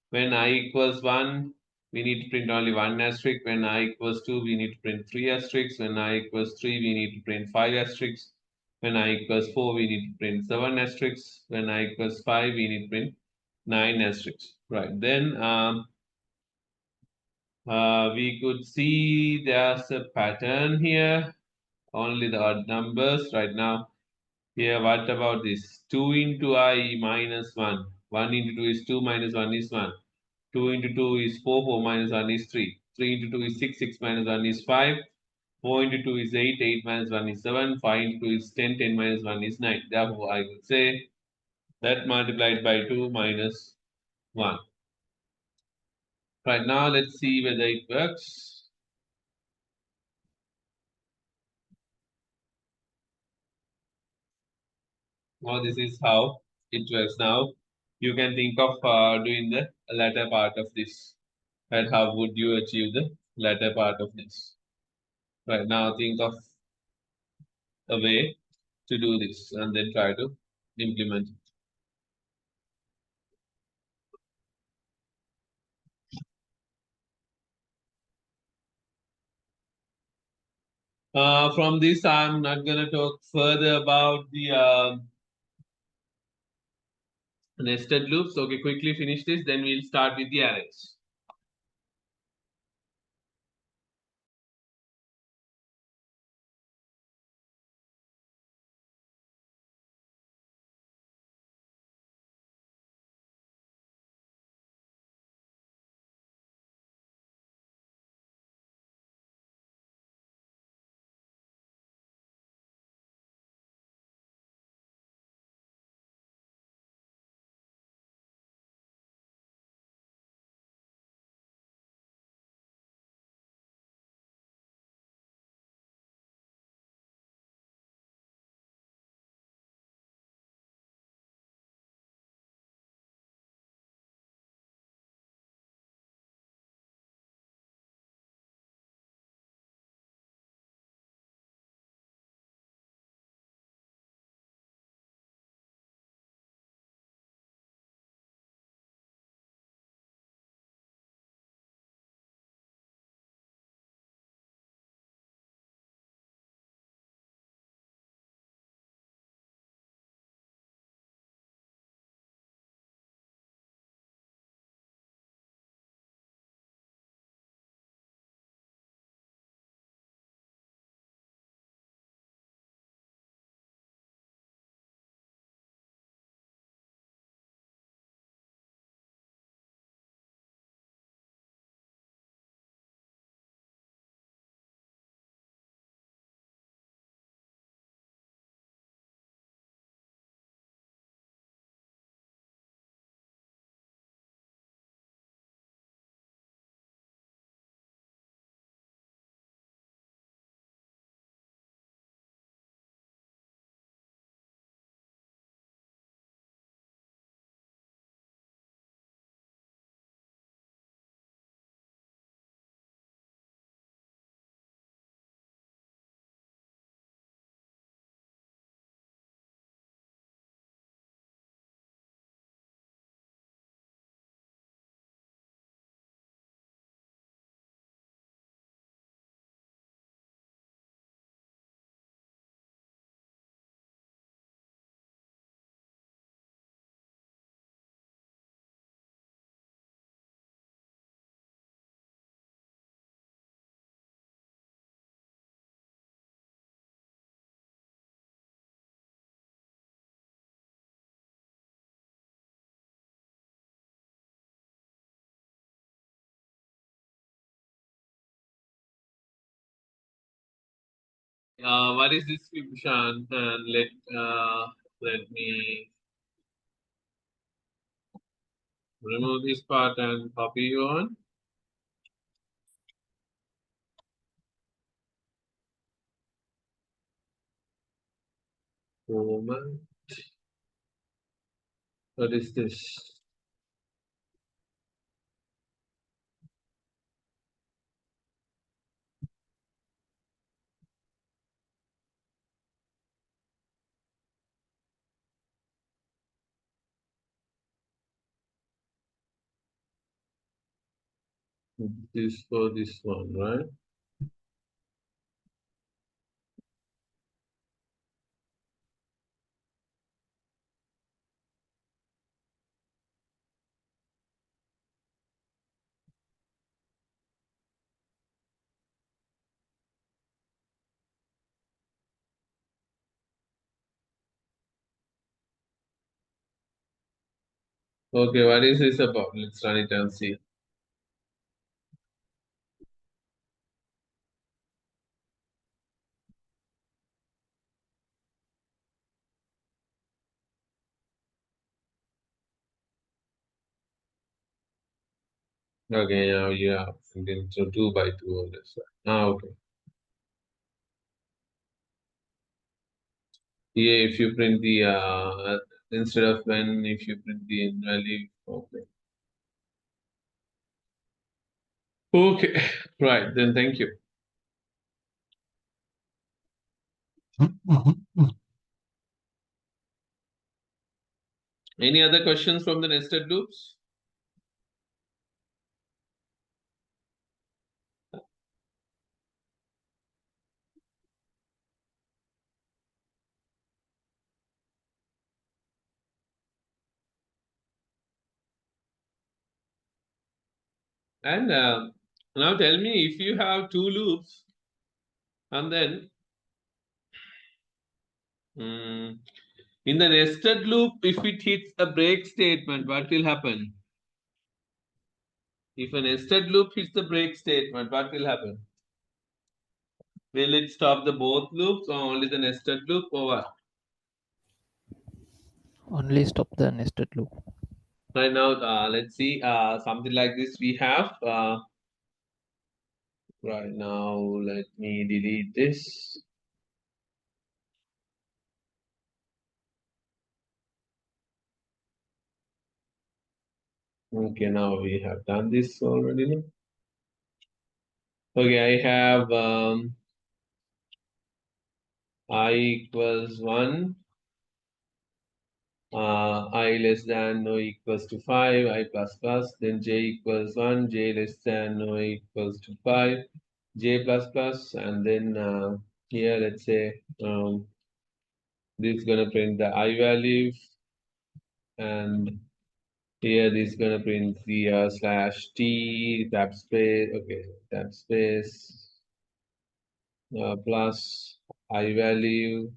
when I equals 1, we need to print only one asterisk. When I equals 2, we need to print three asterisks. When I equals 3, we need to print five asterisks. When I equals 4, we need to print seven asterisks. When I equals 5, we need to print nine asterisks, right? Then we could see there's a pattern here, only the odd numbers right now. Here, what about this? 2 into I minus 1. 1 into 2 is 2 minus 1 is 1. 2 into 2 is 4. 4 minus 1 is 3. 3 into 2 is 6. 6 minus 1 is 5. 4 into 2 is 8. 8 minus 1 is 7. 5 into 2 is 10. 10 minus 1 is 9. Therefore, I would say that multiplied by 2 minus 1. Right now, let's see whether it works. Now this is how it works. Now you can think of doing the latter part of this. Right? How would you achieve the latter part of this? Right now, think of a way to do this and then try to implement it. From this, I'm not going to talk further about the nested loops. Okay, quickly finish this, then we'll start with the arrays. What is this description? And let me remove this part and copy you on. Woman. What is this? This for this one, right? Okay, what is this about? Let's run it and see. Okay, now yeah, thinking so 2 by 2 on this side. Ah, okay. Here, if you print the instead of when, if you print the invalid. Okay. Okay. Right. Then thank you. Any other questions from the nested loops? And now tell me if you have two loops and then mm, in the nested loop, if it hits a break statement, what will happen? If a nested loop hits the break statement, what will happen? Will it stop the both loops or only the nested loop or what? Only stop the nested loop. Right now, let's see something like this we have. Right now, let me delete this. Okay, now we have done this already. Okay, I have I equals 1, I less than or equals to 5, I plus plus, then j equals 1, j less than or equals to 5, j plus plus, and then here let's say this is gonna print the I value, and here this is gonna print the slash t tab space, okay, tab space plus I value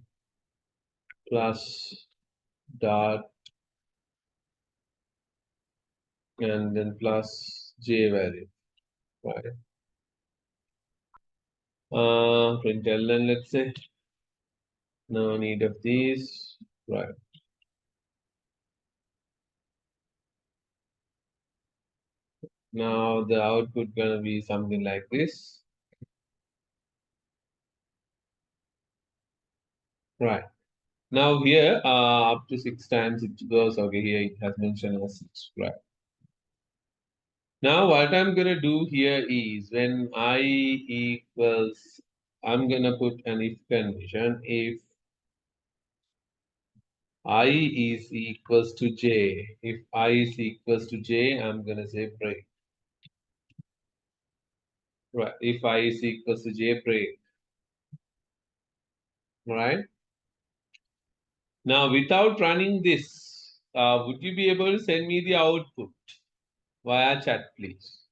plus dot and then plus j value, right? Println, let's say, no need of these, right? Now the output gonna be something like this, right? Now here, up to 6 times it goes. Okay, here it has mentioned as 6, right? Now what I'm gonna do here is when I equals, I'm gonna put an if condition. If I is equals to j, if I is equals to j, I'm gonna say break. Right. If I is equals to j, break. Right. Now without running this, would you be able to send me the output via chat, please?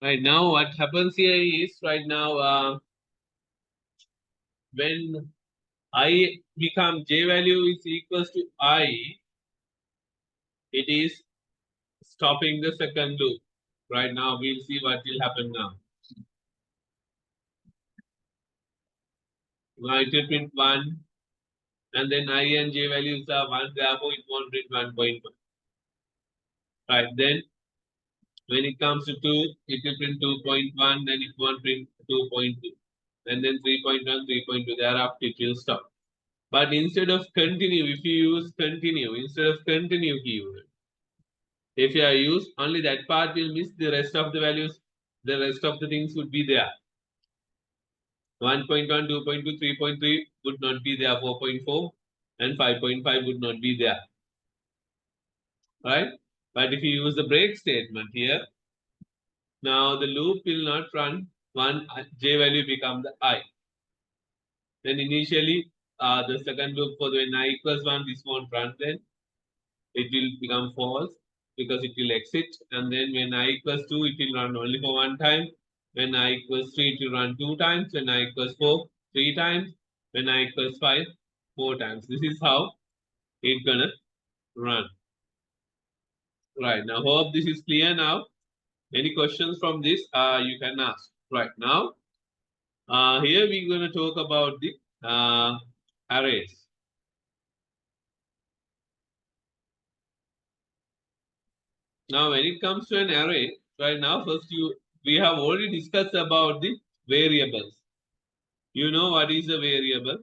Right now, what happens here is right now, when I become j value is equals to I, it is stopping the second loop. Right now, we'll see what will happen now. Now it will print 1, and then I and j values are 1, therefore it won't print 1.1. Right, then when it comes to 2, it will print 2.1, then it won't print 2.2. And then 3.1, 3.2, thereafter it will stop. But instead of continue, if you use continue, instead of continue keyword, if you use only that part will miss, the rest of the values, the rest of the things would be there. 1.1, 2.2, 3.3 would not be there, 4.4 and 5.5 would not be there. Right? But if you use the break statement here, now the loop will not run, one j value become the I. Then initially the second loop for when I equals 1, this won't run, then it will become false because it will exit, and then when I equals 2, it will run only for one time. When I equals 3, it will run 2 times. When I equals 4, 3 times. When I equals 5, 4 times. This is how it's gonna run. Right, now hope this is clear now. Any questions from this you can ask. Right now, here we're gonna talk about the arrays. Now, when it comes to an array, right now, we have already discussed about the variables. You know what is a variable,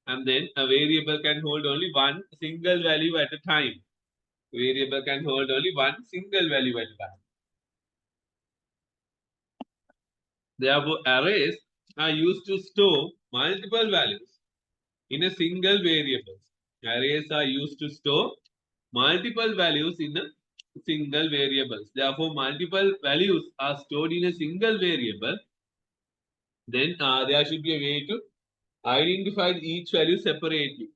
and then a variable can hold only one single value at a time. Variable can hold only one single value at a time. Therefore, arrays are used to store multiple values in a single variable. Arrays are used to store multiple values in a single variables. Therefore, multiple values are stored in a single variable. Then there should be a way to identify each value separately.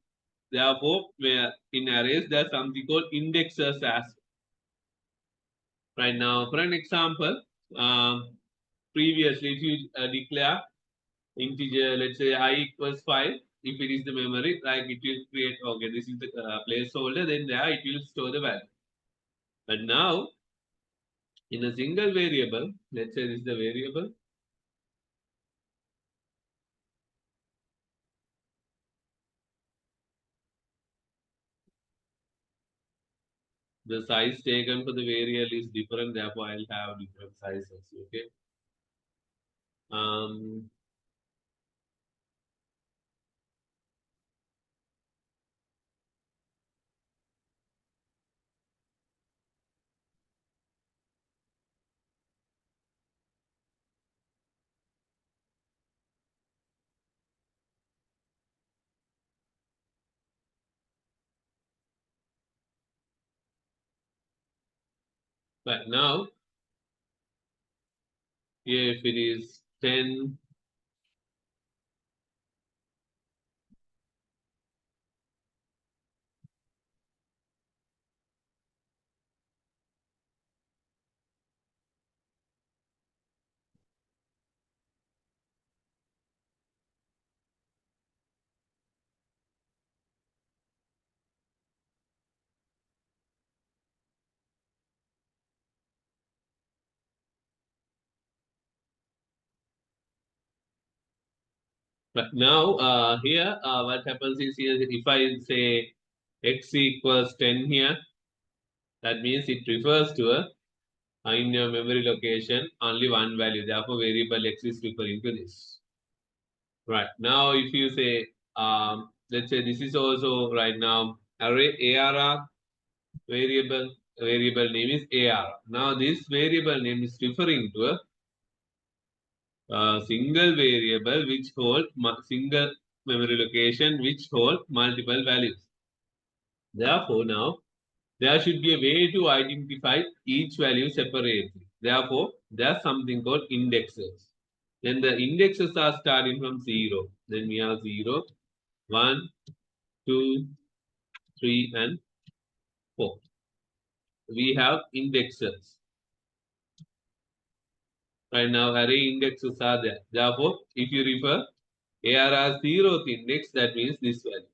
Therefore, where in arrays there's something called indexers as. Right now, for an example, previously if you declare integer, let's say I equals 5, if it is the memory, like it will create, okay, this is the placeholder, then there it will store the value. But now, in a single variable, let's say this is the variable, the size taken for the variable is different, therefore I'll have different sizes. Okay. But now, here if it is 10, but now here what happens is here if I say x equals 10 here, that means it refers to in your memory location only one value. Therefore, variable x is referring to this. Right now, if you say let's say this is also right now array ARR variable name is AR. Now this variable name is referring to a single variable which hold single memory location which hold multiple values. Therefore, now there should be a way to identify each value separately. Therefore, there's something called indexes. Then the indexes are starting from 0. Then we have 0, 1, 2, 3, and 4. We have indexes. Right now, array indexes are there. Therefore, if you refer ARR 0th index, that means this value.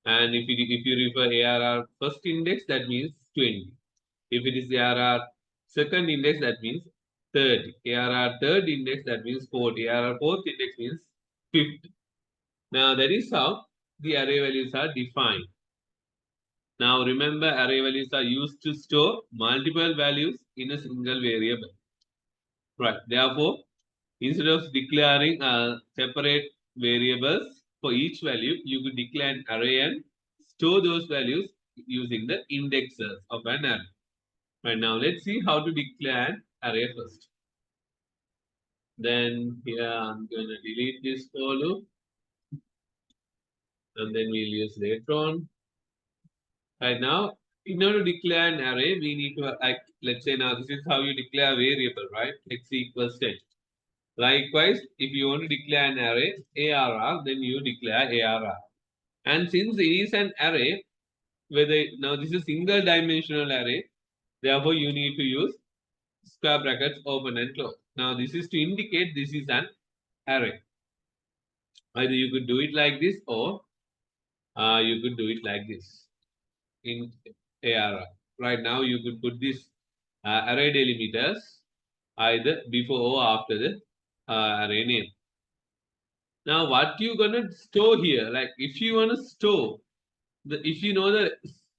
And if you refer ARR first index, that means 20. If it is ARR second index, that means 30. ARR third index, that means 40. ARR fourth index means 50. Now, that is how the array values are defined. Now, remember, array values are used to store multiple values in a single variable. Right. Therefore, instead of declaring separate variables for each value, you could declare an array and store those values using the indexes of an array. Right now, let's see how to declare an array first. Then here I'm going to delete this for loop, and then we'll use later on. Right now, in order to declare an array, we need to, like, let's say now this is how you declare a variable, right? X equals 10. Likewise, if you want to declare an array ARR, then you declare ARR. And since it is an array, whether now this is single dimensional array, therefore you need to use square brackets open and close. Now this is to indicate this is an array. Either you could do it like this or you could do it like this in ARR. Right now you could put this array delimiters either before or after the array name. Now, what you gonna store here? Like, if you wanna store if you know the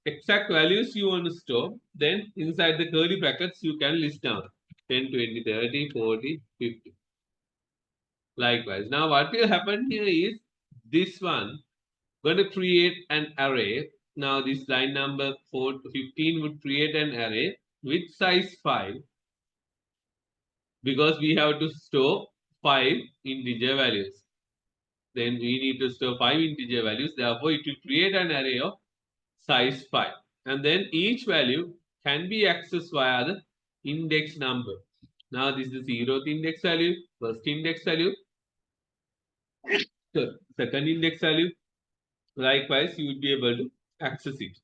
exact values you want to store, then inside the curly brackets you can list down 10, 20, 30, 40, 50. Likewise. Now, what will happen here is this one gonna create an array. Now, this line number 4 to 15 would create an array with size 5 because we have to store 5 integer values. Then we need to store 5 integer values. Therefore, it will create an array of size 5. And then each value can be accessed via the index number. Now, this is the 0th index value, first index value, second index value. Likewise, you would be able to access it.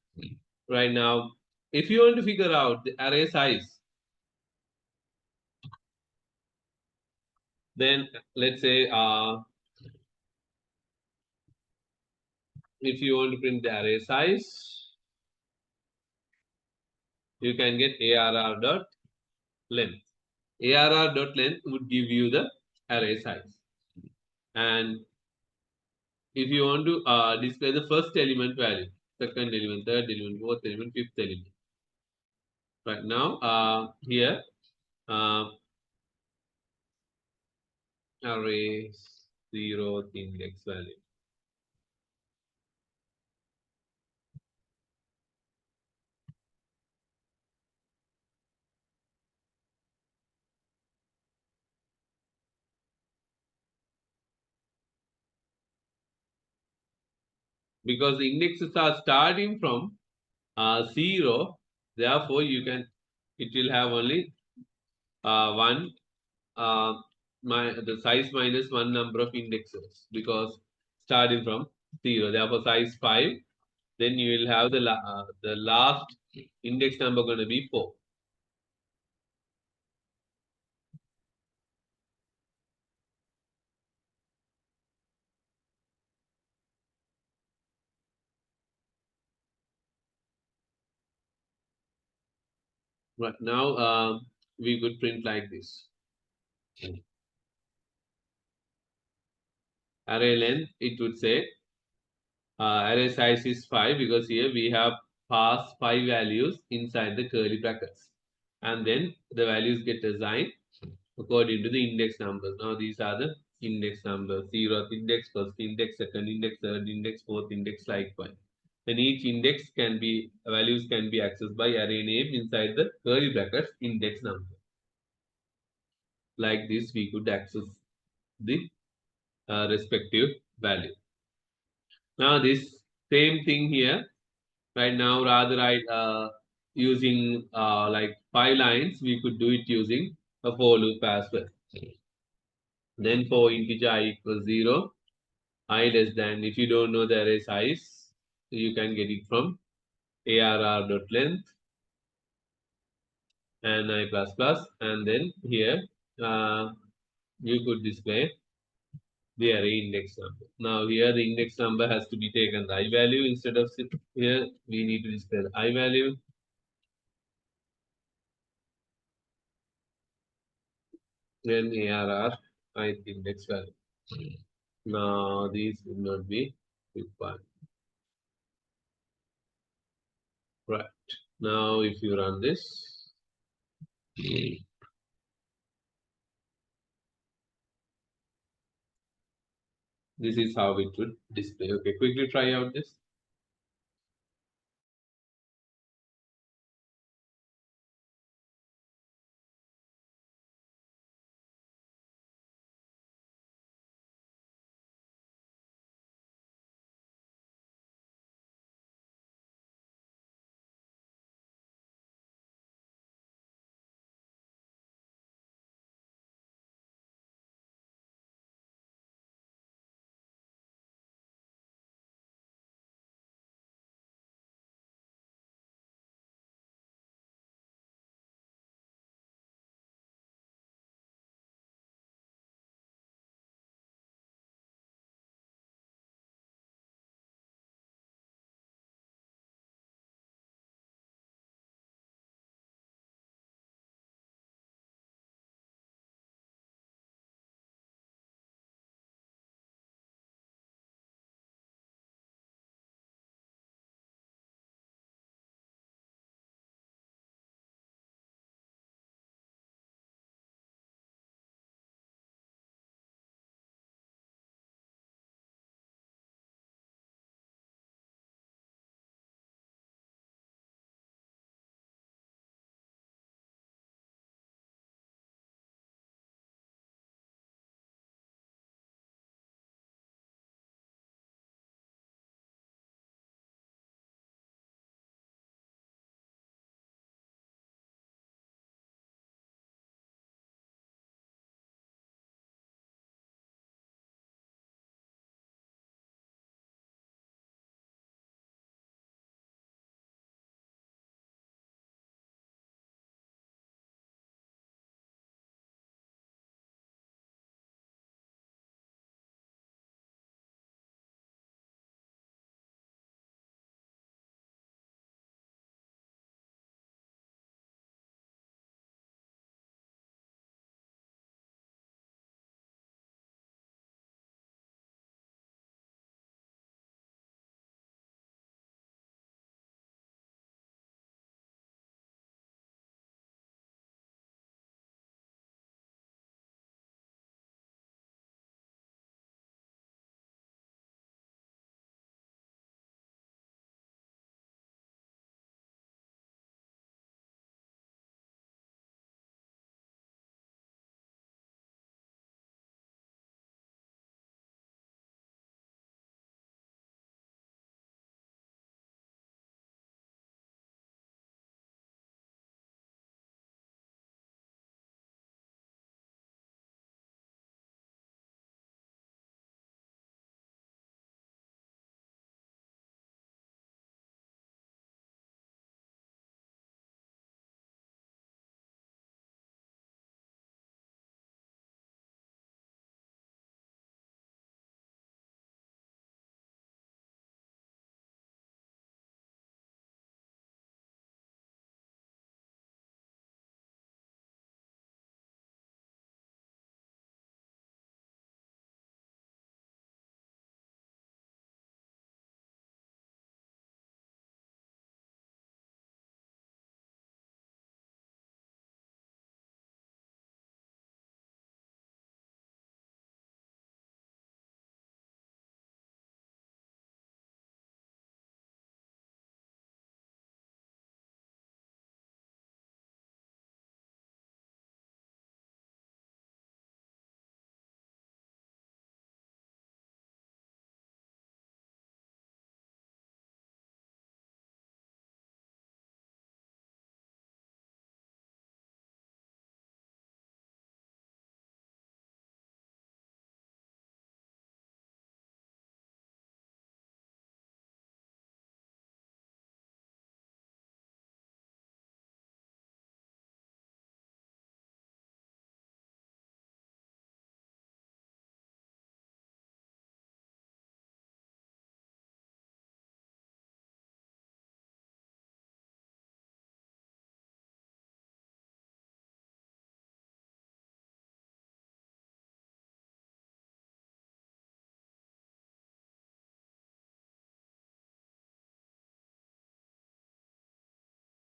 Right now, if you want to figure out the array size, then let's say if you want to print the array size, you can get arr.length. Arr.length would give you the array size. And if you want to display the first element value, second element, third element, fourth element, fifth element. Right now, here array 0th index value. Because the indexes are starting from 0, therefore it will have only one the size minus one number of indexes because starting from 0, therefore size 5. Then you will have the last index number going to be 4. Right now, we could print like this. Array length, it would say array size is 5 because here we have passed 5 values inside the curly brackets. And then the values get assigned according to the index numbers. Now these are the index numbers: 0th index, first index, second index, third index, fourth index, likewise. Then each index values can be accessed by array name inside the curly brackets index number. Like this, we could access the respective value. Now this same thing here. Right now, rather I using like 5 lines, we could do it using a for loop as well. Then for integer I equals 0, I less than, if you don't know the array size, you can get it from arr.length and I plus plus, and then here you could display the array index number. Now here the index number has to be taken the I value instead of here we need to display the I value. Then ARR ith index value. Now these will not be required. Right. Now if you run this, this is how it would display. Okay, quickly try out this.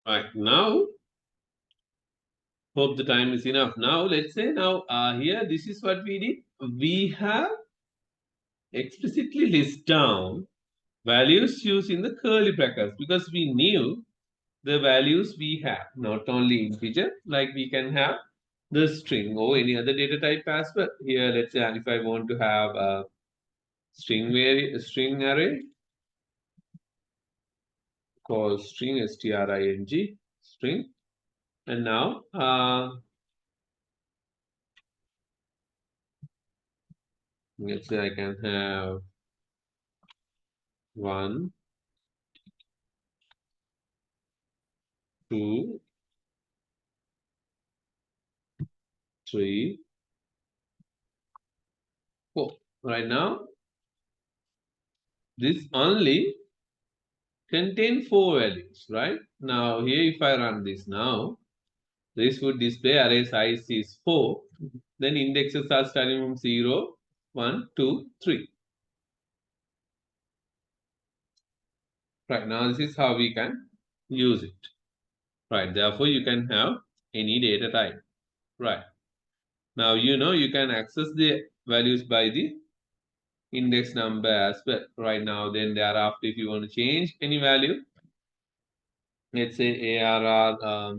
Right now, hope the time is enough. Now, let's say now here, this is what we did. We have explicitly list down values used in the curly brackets because we knew the values we have, not only integer, like we can have the string or any other data type as well. Here, let's say if I want to have a string array called string string, and now let's say I can have 1, 2, 3, 4. Right now, this only contain 4 values, right? Now here if I run this now, this would display array size is 4. Then indexes are starting from 0, 1, 2, 3. Right now this is how we can use it. Right, therefore you can have any data type. Right. Now you know you can access the values by the index number as well. Right now, then thereafter, if you want to change any value, let's say ARR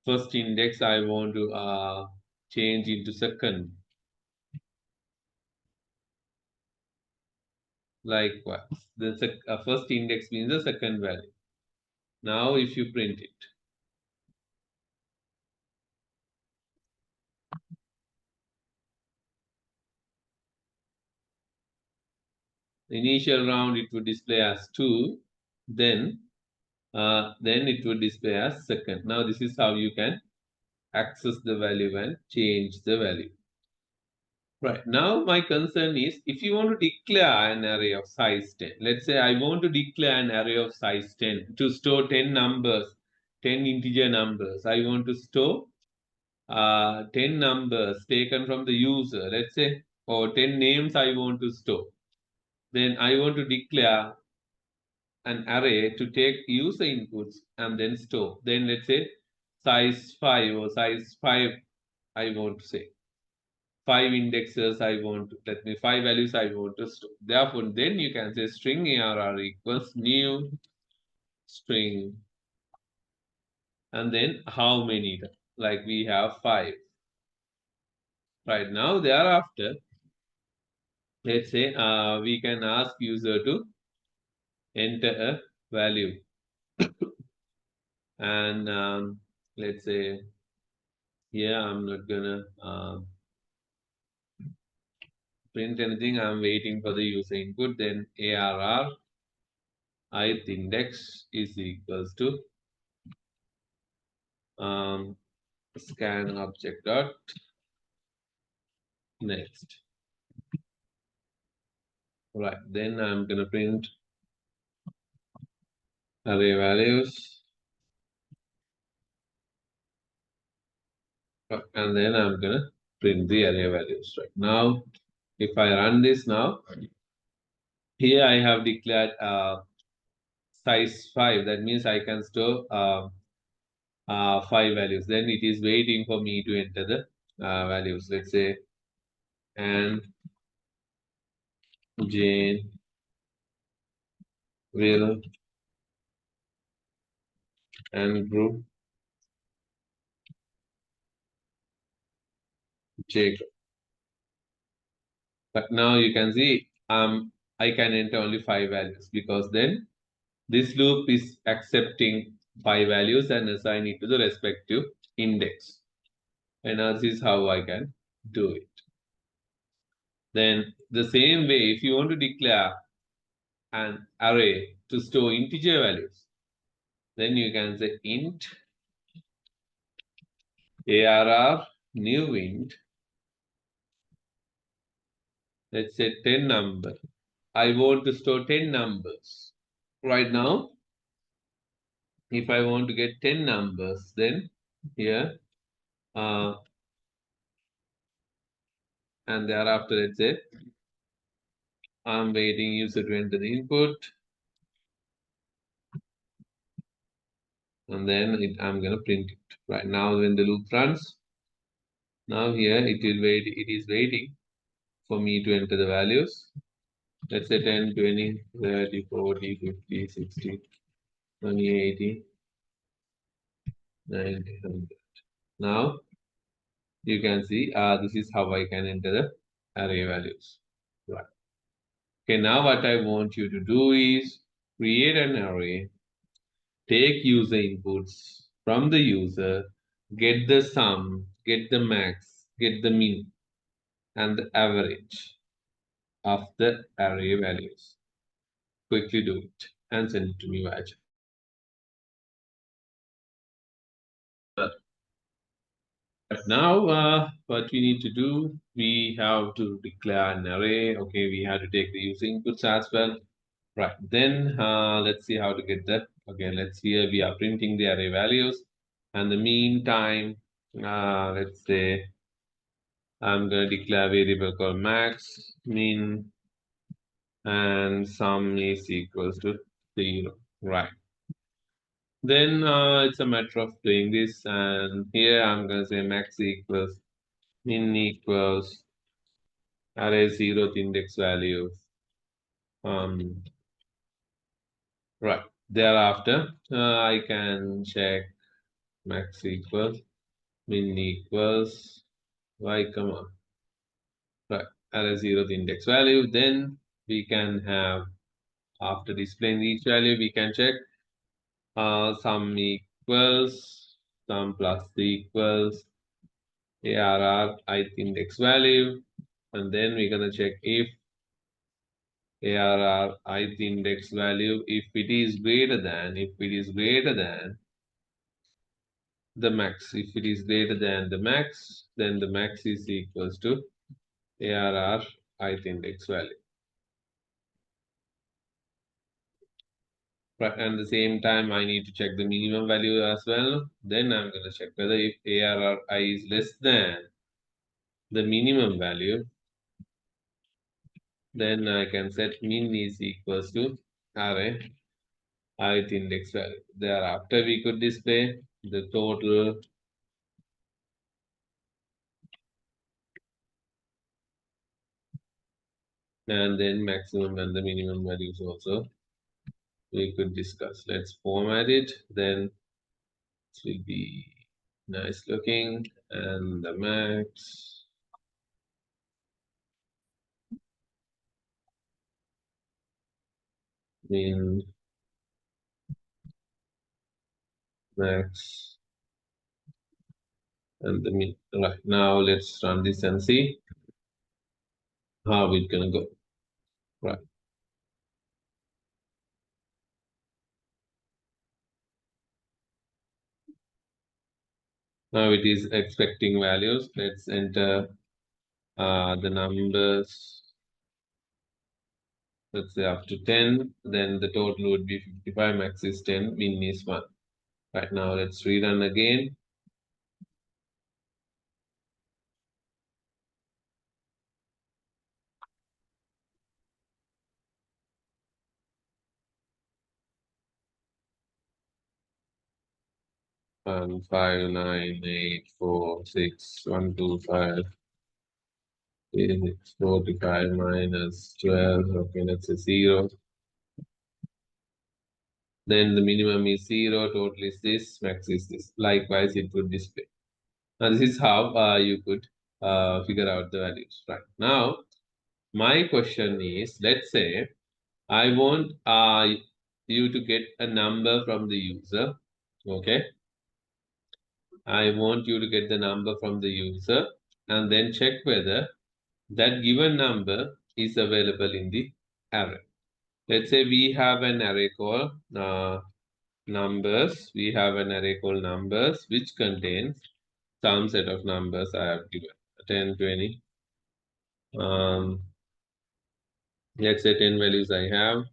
first index, I want to change into second. Likewise, the first index means the second value. Now, if you print it, the initial round it would display as 2, then it would display as second. Now, this is how you can access the value and change the value. Right. Now, my concern is if you want to declare an array of size 10, let's say I want to declare an array of size 10 to store 10 numbers, 10 integer numbers. I want to store 10 numbers taken from the user, let's say, or 10 names I want to store. Then I want to declare an array to take user inputs and then store. Then let's say size 5 or size 5, I want to say. 5 indexes I want to, let me 5 values I want to store. Therefore, then you can say string ARR equals new string. And then how many? Like we have 5. Right now, thereafter, let's say we can ask user to enter a value. And let's say here I'm not gonna print anything. I'm waiting for the user input. Then ARR ith index is equals to scan object dot next. Right, then I'm gonna print array values. And then I'm gonna print the array values. Right now, if I run this now, here I have declared size 5. That means I can store 5 values. Then it is waiting for me to enter the values. Let's say and Jane will Andrew Jacob. But now you can see I can enter only 5 values because then this loop is accepting 5 values and assign it to the respective index. And this is how I can do it. Then the same way, if you want to declare an array to store integer values, then you can say int ARR new int. Let's say 10 number. I want to store 10 numbers. Right now, if I want to get 10 numbers, then here and thereafter, let's say I'm waiting user to enter the input. and then I'm going to print it. Right now, when the loop runs, now here it will wait. It is waiting for me to enter the values. Let's say 10, 20, 30, 40, 50, 60, 20, 80, 90, 100. Now you can see this is how I can enter the array values. Right. Okay, now what I want you to do is create an array, take user inputs from the user, get the sum, get the max, get the min, and the average of the array values. Quickly do it and send it to me via chat. But now, what we need to do, we have to declare an array. Okay, we have to take the user inputs as well. Right, then let's see how to get that. Okay, let's see, we are printing the array values. And the meantime, let's say I'm going to declare a variable called max, min, and sum is equals to 0. Right. Then it's a matter of doing this, and here I'm going to say max equals min equals array 0th index value. Right. Thereafter, I can check max equals min equals y comma right array 0th index value. Then we can have, after displaying each value, we can check sum equals sum plus equals arr ith index value, and then we're gonna check if arr ith index value, if it is greater than the max. If it is greater than the max, then the max is equals to arr ith index value. Right, and at the same time, I need to check the minimum value as well. Then I'm going to check whether if arr I is less than the minimum value, then I can set min is equals to array ith index value. Thereafter, we could display the total and then maximum and the minimum values also we could discuss. Let's format it. Then it will be nice looking, and the max min max and the min. Right, now let's run this and see how it's gonna go. Right. Now it is expecting values. Let's enter the numbers. Let's say up to 10, then the total would be 55, max is 10, min is 1. Right, now let's rerun again. And 5, 9, 8, 4, 6, 1, 2, 5, 6, 45 minus 12. Okay, let's say 0. Then the minimum is 0, total is this, max is this. Likewise, it would display. Now, this is how you could figure out the values. Right now, my question is, let's say I want you to get a number from the user. Okay, I want you to get the number from the user and then check whether that given number is available in the array. Let's say we have an array called numbers. We have an array called numbers which contains some set of numbers I have given 10, 20. Let's say 10 values I have.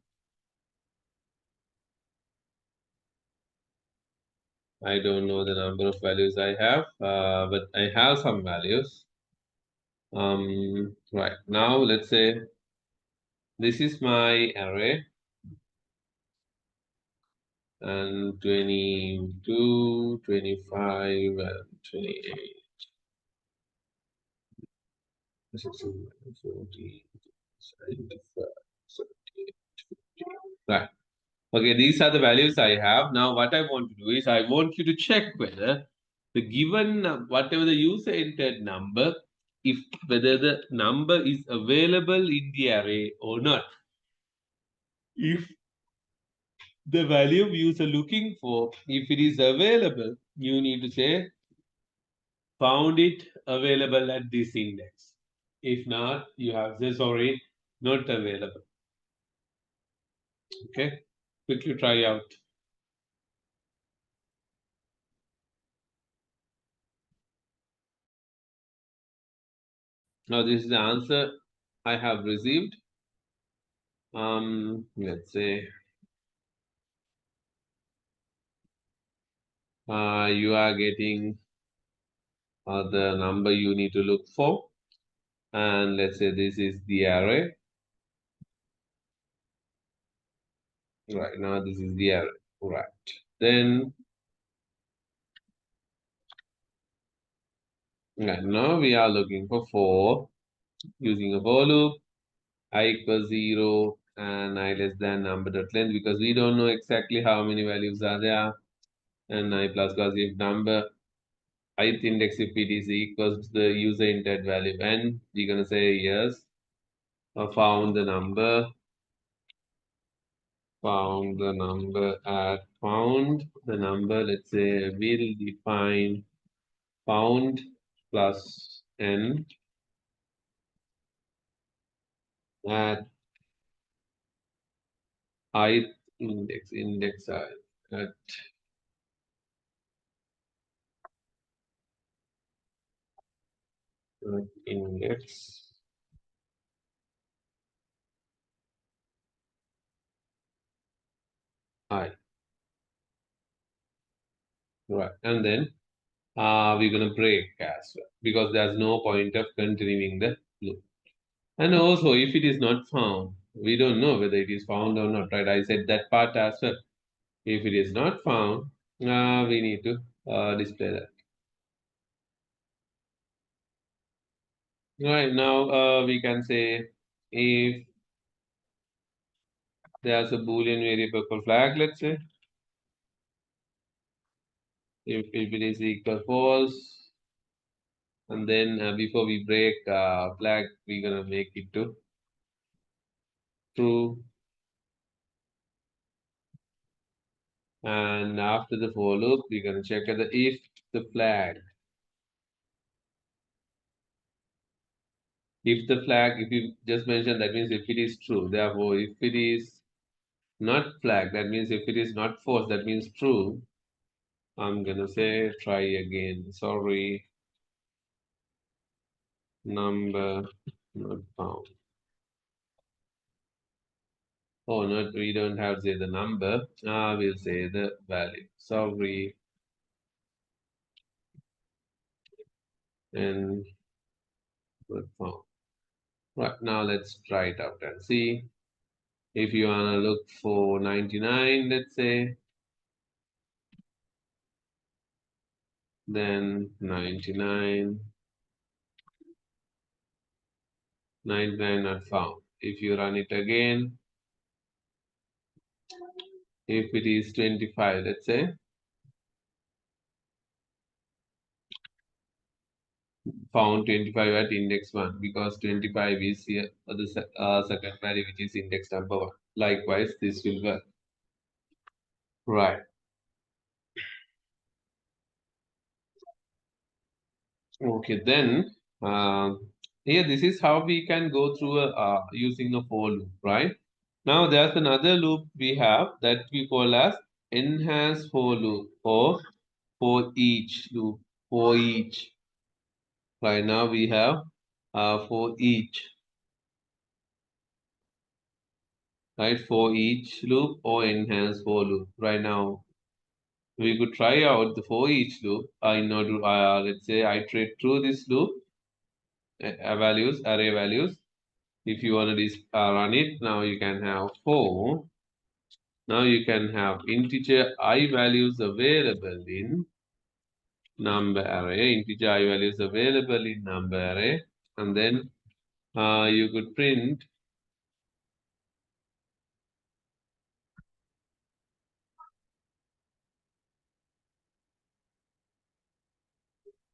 I don't know the number of values I have, but I have some values. Right now, let's say this is my array. and 22, 25, and 28. 16, 14, 75, 78, 50. Right. Okay, these are the values I have. Now, what I want to do is I want you to check whether the given whatever the user entered number, if whether the number is available in the array or not. If the value user looking for, if it is available, you need to say found it available at this index. If not, you have to say sorry, not available. Okay, quickly try out. Now this is the answer I have received. Let's say you are getting the number you need to look for, and let's say this is the array. Right now, this is the array. Right. Then right now we are looking for 4 using a for loop. I equals 0 and I less than number dot length, because we don't know exactly how many values are there, and I plus plus if number ith index if it is equals to the user entered value, and we're gonna say yes. Found the number at found the number, let's say we'll define found plus n at ith index I at index I. Right, and then we're gonna break as well, because there's no point of continuing the loop. And also, if it is not found, we don't know whether it is found or not, right? I said that part as well. If it is not found, we need to display that. Right now, we can say if there's a Boolean variable called flag, let's say, if it is equal false, and then before we break flag, we're gonna make it to true. And after the for loop, we're gonna check whether if the flag, if you just mention, that means if it is true. Therefore, if it is not flag, that means if it is not false, that means true. I'm gonna say try again. Sorry, number not found. Oh, not, we don't have to say the number. We'll say the value. Sorry, and not found. Right now, let's try it out and see. If you wanna look for 99, let's say, then 99, 99 not found. If you run it again, if it is 25, let's say, found 25 at index 1, because 25 is here the second value, which is index number 1. Likewise, this will work. Right. Okay, then here this is how we can go through using a for loop, right? Now there's another loop we have that we call as enhanced for loop, or for each loop, for each. Right now we have for each, right? For each loop or enhanced for loop. Right now we could try out the for each loop in order to let's say iterate through this loop values, array values. If you want to run it, now you can have for Now you can have integer I values available in number array, integer I values available in number array, and then you could print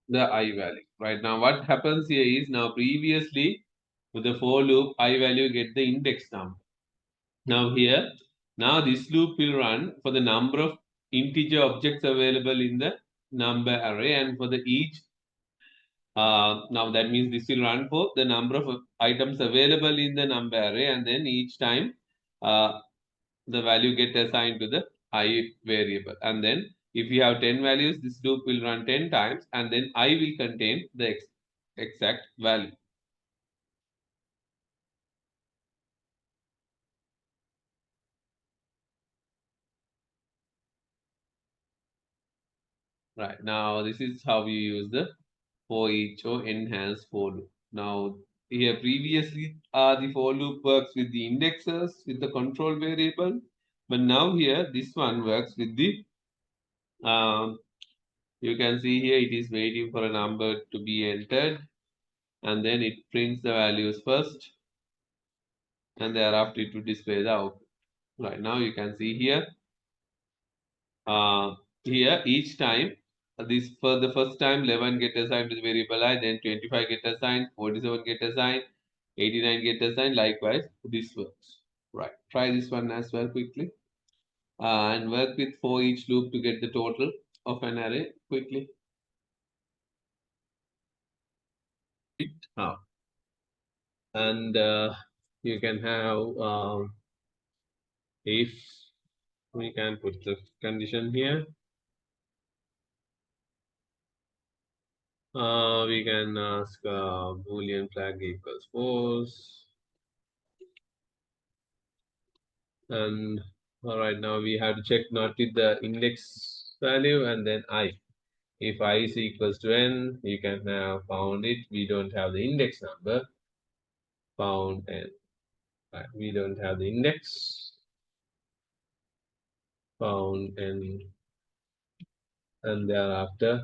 the I value. Right now, what happens here is now previously with the for loop, I value get the index number. Now here, now this loop will run for the number of integer objects available in the number array, and for the each now that means this will run for the number of items available in the number array, and then each time the value get assigned to the I variable. And then if you have 10 values, this loop will run 10 times, and then I will contain the exact value. Right, now this is how we use the for each or enhanced for loop. Now here previously the for loop works with the indexes with the control variable, but now here this one works with the you can see here it is waiting for a number to be entered, and then it prints the values first, and thereafter it will display the output. Right, now you can see here here each time this for the first time 11 get assigned to the variable I, then 25 get assigned, 47 get assigned, 89 get assigned. Likewise this works. Right, try this one as well quickly, and work with for each loop to get the total of an array quickly. Ah. And you can have if we can put the condition here, we can ask boolean flag equals false, and all right, now we have to check not with the index value, and then I. If I is equals to n, you can have found it. We don't have the index number. Found n. Right, we don't have the index. Found n. And thereafter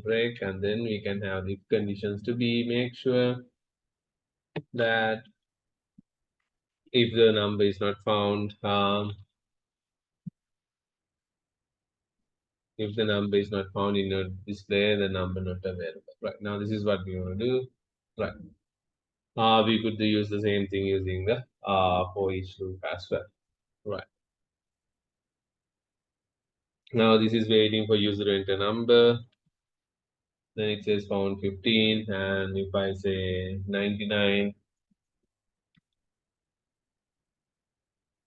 break, and then we can have the conditions to be make sure that if the number is not found, if the number is not found in a display, the number not available. Right, now this is what we want to do. Right, we could use the same thing using the for each loop as well. Right, now this is waiting for user to enter number. Then it says found 15, and if I say 99,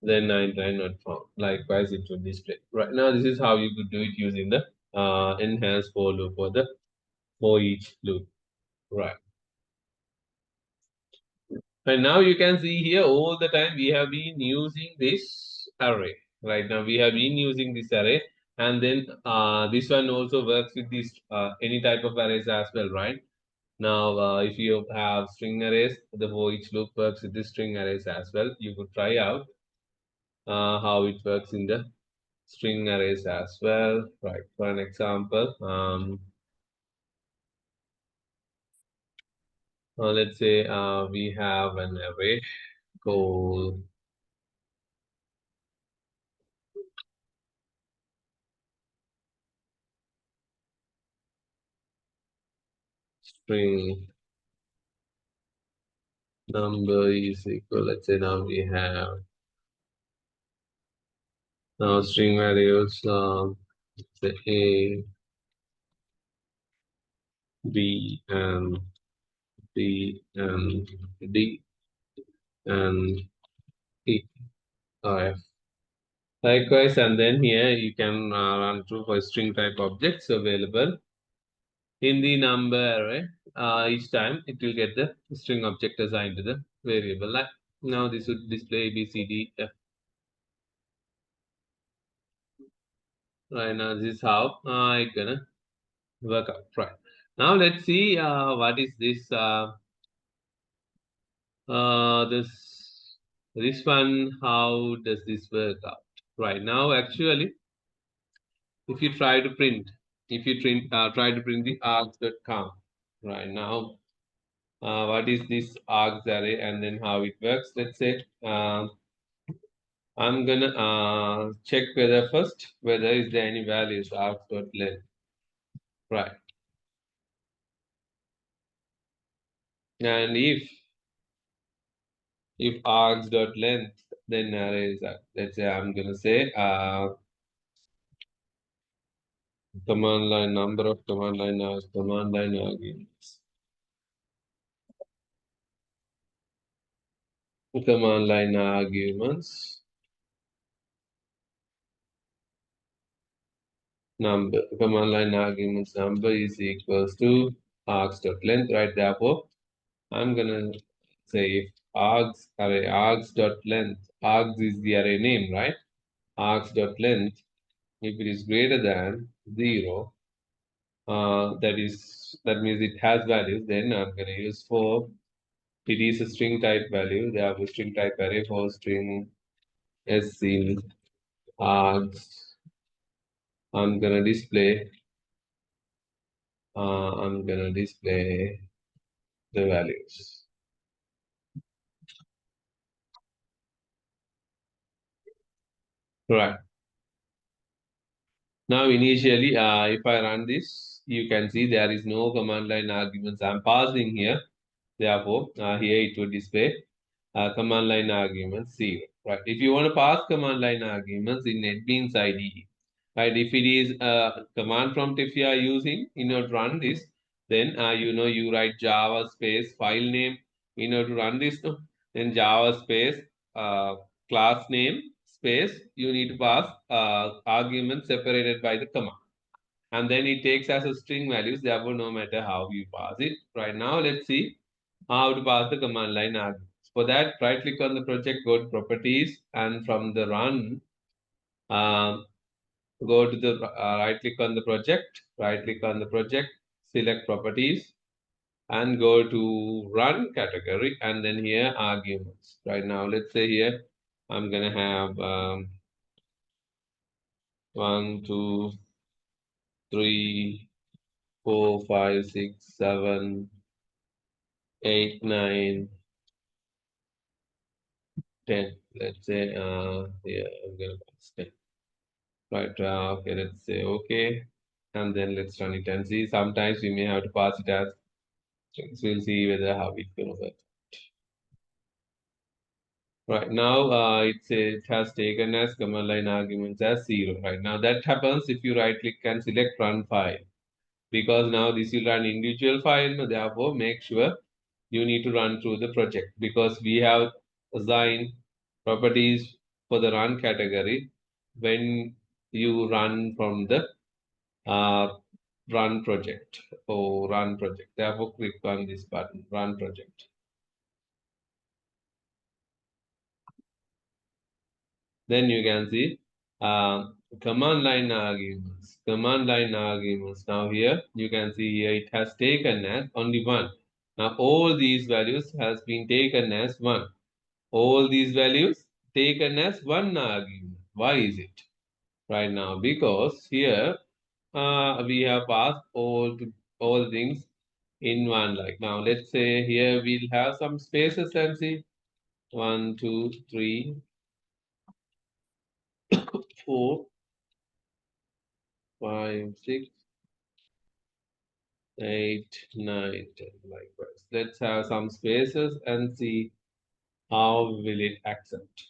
then 99 not found. Likewise, it will display. Right, now this is how you could do it using the enhanced for loop or the for each loop. Right, and now you can see here all the time we have been using this array. Right, now we have been using this array, and then this one also works with this any type of arrays as well. Right, now if you have string arrays, the for each loop works with the string arrays as well. You could try out how it works in the string arrays as well. Right, for an example, let's say we have an array called string number is equal. Let's say now we have now string values say A, B, and B, and D, and E, or F. Likewise, and then here you can run through for string type objects available in the number array. Each time it will get the string object assigned to the variable. Like now this would display A, B, C, D, F. Right, now this is how it's gonna work out. Right, now let's see what is this this one, how does this work out? Right now, actually, if you try to print, try to print the args.com right now, what is this args array and then how it works? Let's say I'm gonna check whether is there any values args.length, right? And if args.length, then array is let's say I'm gonna say command line number of command line arguments. Command line arguments number command line arguments number is equals to args.length, right? Therefore, I'm gonna say if args.length, args is the array name, right? Args.length, if it is greater than 0, that means it has values, then I'm gonna use for it is a string type value. They have a string type array for string sc args. I'm gonna display the values. Right. Now, initially, if I run this, you can see there is no command line arguments I'm passing here. Therefore, here it would display command line arguments 0. Right. If you want to pass command line arguments in NetBeans IDE, right? If it is a command prompt, if you are using in order to run this, then you write Java space file name in order to run this. No? Then Java space class name space, you need to pass arguments separated by the comma. And then it takes as a string values, therefore no matter how you pass it. Right now, let's see how to pass the command line arguments. For that, right click on the project, go to properties, and from the run, go to the right click on the project, select properties, and go to run category, and then here arguments. Right now, let's say here I'm gonna have 1, 2, 3, 4, 5, 6, 7, 8, 9, 10. Let's say yeah, I'm gonna pass 10. Right, okay, let's say okay. And then let's run it and see. Sometimes we may have to pass it as strings. We'll see whether how it's gonna work. Right now, it has taken as command line arguments as 0. Right now, that happens if you right click and select run file, because now this will run individual file. Therefore, make sure you need to run through the project, because we have assigned properties for the run category when you run from the run project or run project. Therefore, click on this button, run project. Then you can see command line arguments. Command line arguments. Now here you can see here it has taken as only 1. Now all these values has been taken as 1. All these values taken as 1 argument. Why is it? Right now, because here we have passed all things in one line. Now let's say here we'll have some spaces and see 1, 2, 3, 4, 5, 6, 8, 9, 10, likewise. Let's have some spaces and see how will it accept.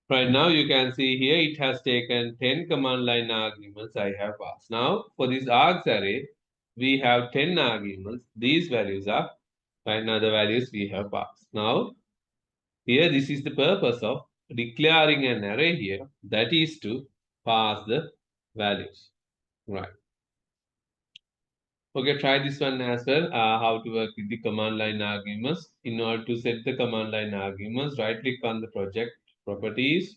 Right now you can see here it has taken 10 command line arguments I have passed. Now for this args array, we have 10 arguments. These values are right now the values we have passed. Now here this is the purpose of declaring an array here, that is to pass the values. Right. Okay, try this one as well. How to work with the command line arguments. In order to set the command line arguments, right click on the project properties,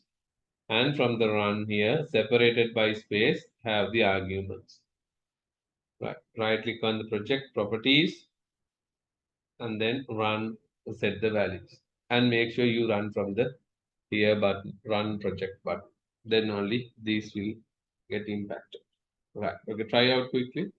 and from the run here, separated by space, have the arguments. Right click on the project properties, and then run, set the values. and make sure you run from the here button, run project button. Then only these will get impacted. Right. Okay, try out quickly.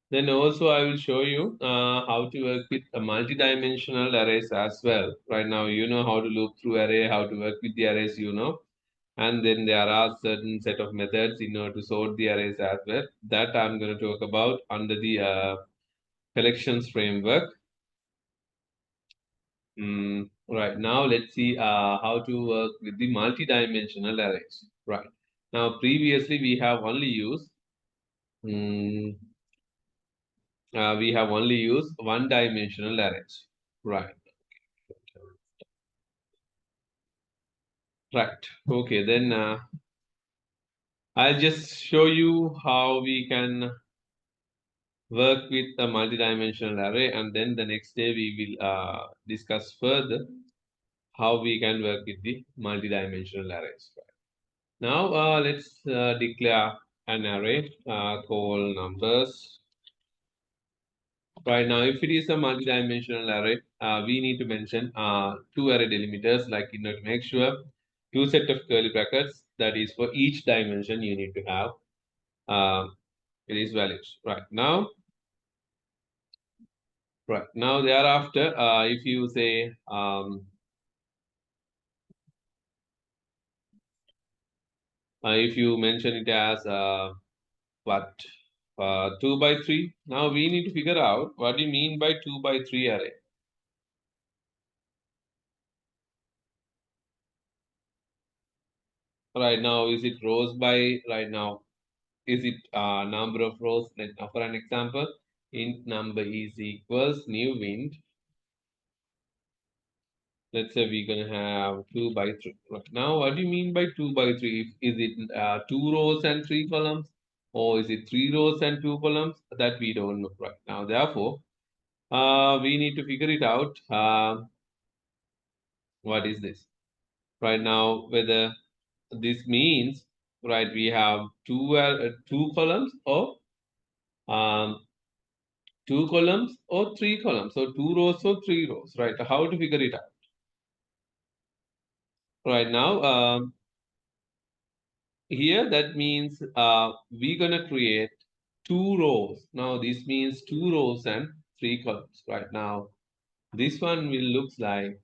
Then also I will show you how to work with multi-dimensional arrays as well. Right now, you know how to loop through array, how to work with the arrays, you know. And then there are certain set of methods in order to sort the arrays as well. That I'm going to talk about under the collections framework. Right now, let's see how to work with the multi-dimensional arrays. Right now, previously mm, we have only used one-dimensional arrays. Right. Right. Okay. Then I'll just show you how we can work with a multi-dimensional array, and then the next day we will discuss further how we can work with the multi-dimensional arrays. Now let's declare an array called numbers. Right now, if it is a multi-dimensional array, we need to mention two array delimiters, like in order to make sure two set of curly brackets, that is for each dimension you need to have these values. Right now thereafter, if you say if you mention it as what 2 by 3, now we need to figure out what do you mean by 2 by 3 array. Right now, is it rows by right now? Is it number of rows? For an example, int number is equals new int. Let's say we're gonna have 2 by 3. Right now, what do you mean by 2 by 3? Is it 2 rows and 3 columns, or is it 3 rows and 2 columns? That we don't know right now. Therefore, we need to figure it out. What is this right now? Whether this means, right, we have two columns or um, 2 columns or 3 columns, so 2 rows or 3 rows, right? How to figure it out? Right now, here that means we're gonna create 2 rows. Now this means 2 rows and 3 columns. Right now, this one will looks like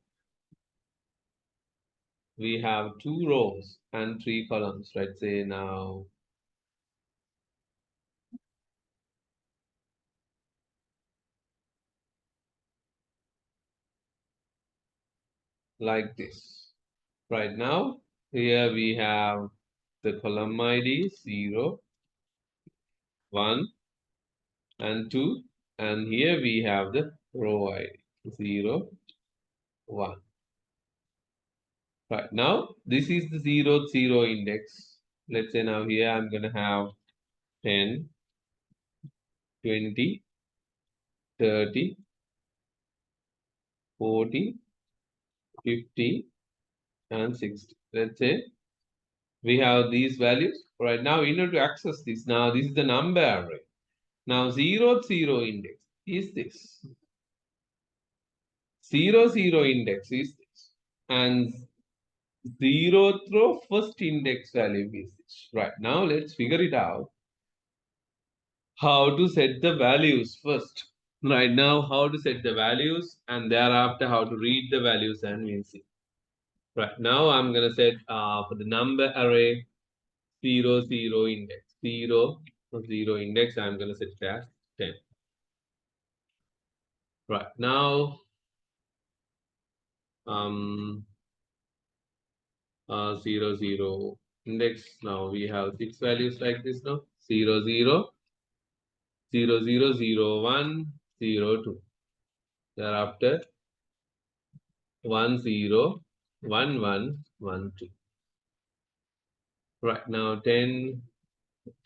we have 2 rows and 3 columns. Let's say now like this. Right now, here we have the column ID 0, 1, and 2, and here we have the row ID 0, 1. Right now, this is the 0, 0 index. Let's say now here I'm gonna have 10, 20, 30, 40, 50, and 60. Let's say we have these values. Right now, in order to access this, now this is the number array. Now 0, 0 index is this. 0, 0 index is this. And 0th row first index value is this. Right now, let's figure it out. How to set the values first. Right now, how to set the values, and thereafter how to read the values, and we'll see. Right now, I'm gonna set for the number array 0, 0 index. 0, 0 index, I'm gonna set it as 10. Right now, 0, 0 index. Now we have 6 values like this now. 0, 0, 0, 0, 0, 1, 0, 2. Thereafter 1, 0, 1, 1, 1, 2. Right now 10,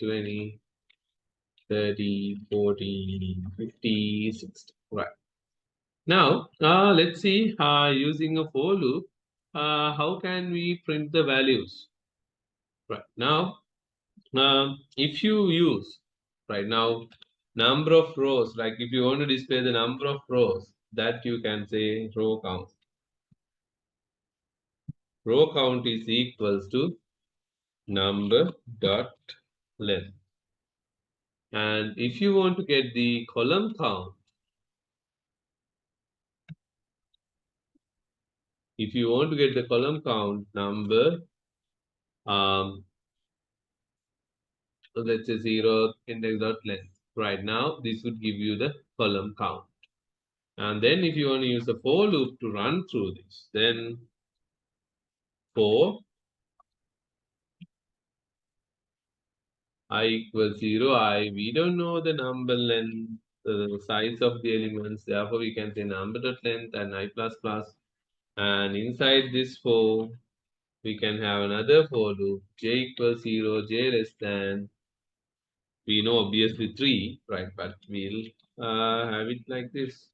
20, 30, 40, 50, 60. Right. Now let's see using a for loop how can we print the values. Right now if you use right now number of rows, like if you want to display the number of rows, that you can say row count. Row count is equals to number dot length. And if you want to get the column count, if you want to get the column count number, so let's say 0 index dot length. Right now, this would give you the column count. And then if you want to use a for loop to run through this, then for I equals 0, we don't know the number length, the size of the elements, therefore we can say number dot length and I plus plus. And inside this for, we can have another for loop, j equals 0, j less than, we know obviously 3, right? But we'll have it like this.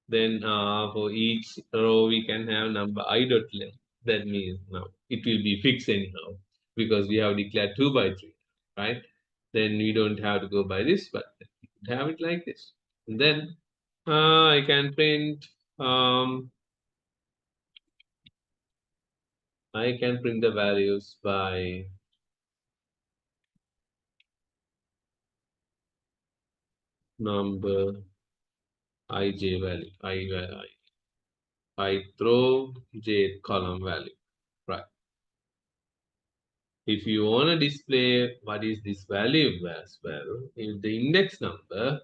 Then for each row, we can have number I dot length. That means now it will be fixed anyhow because we have declared 2 by 3, right? Then we don't have to go by this, but have it like this. And then I can print the values by number ij value, I throw j column value, right? If you want to display what is this value as well, if the index number,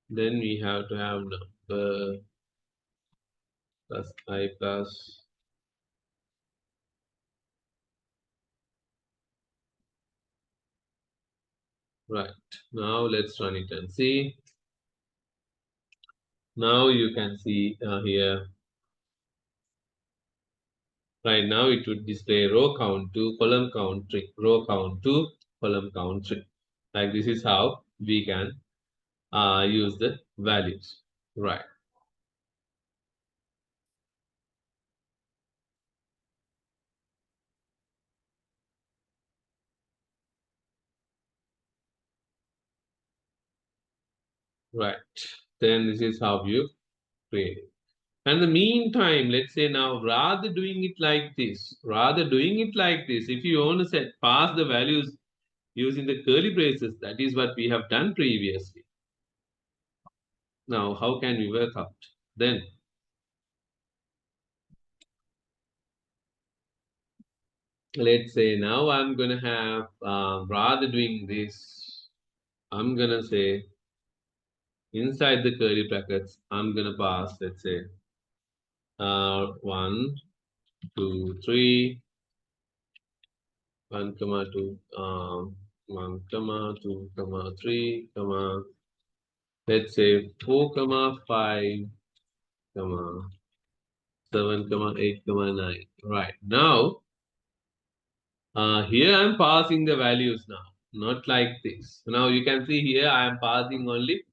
then we have to have number plus I plus Right. Now let's run it and see. Now you can see here. Right now it would display row count 2, column count 3, row count 2, column count 3. Like this is how we can use the values. Right. Right. Then this is how you create it. And the meantime, let's say now, rather doing it like this, if you want to set pass the values using the curly braces, that is what we have done previously. Now, how can we work out? Then, let's say now I'm going to have, rather doing this, I'm going to say, inside the curly brackets, I'm going to pass, let's say, 1, 2, 3, 1, 2, 1, 2, 3, let's say 4, 5, 7, 8, 9. Right. Now, here I'm passing the values now, not like this. Now you can see here I am passing only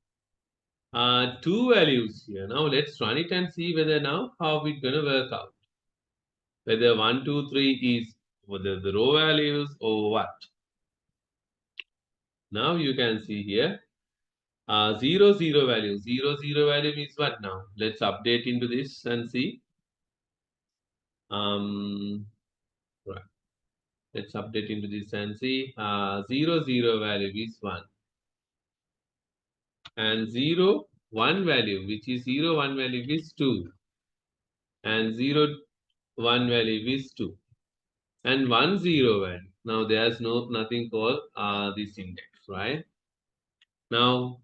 two values here. Now let's run it and see whether now how it's gonna work out. Whether 1, 2, 3 is whether the row values or what. Now you can see here 0, 0 value. 0, 0 value means what now? Let's update into this and see. Right. Let's update into this and see. 0, 0 value is 1. And 0, 1 value, which is 0, 1 value is 2. And 0, 1 value is 2. And 1, 0 value. Now there's nothing called this index, right? Now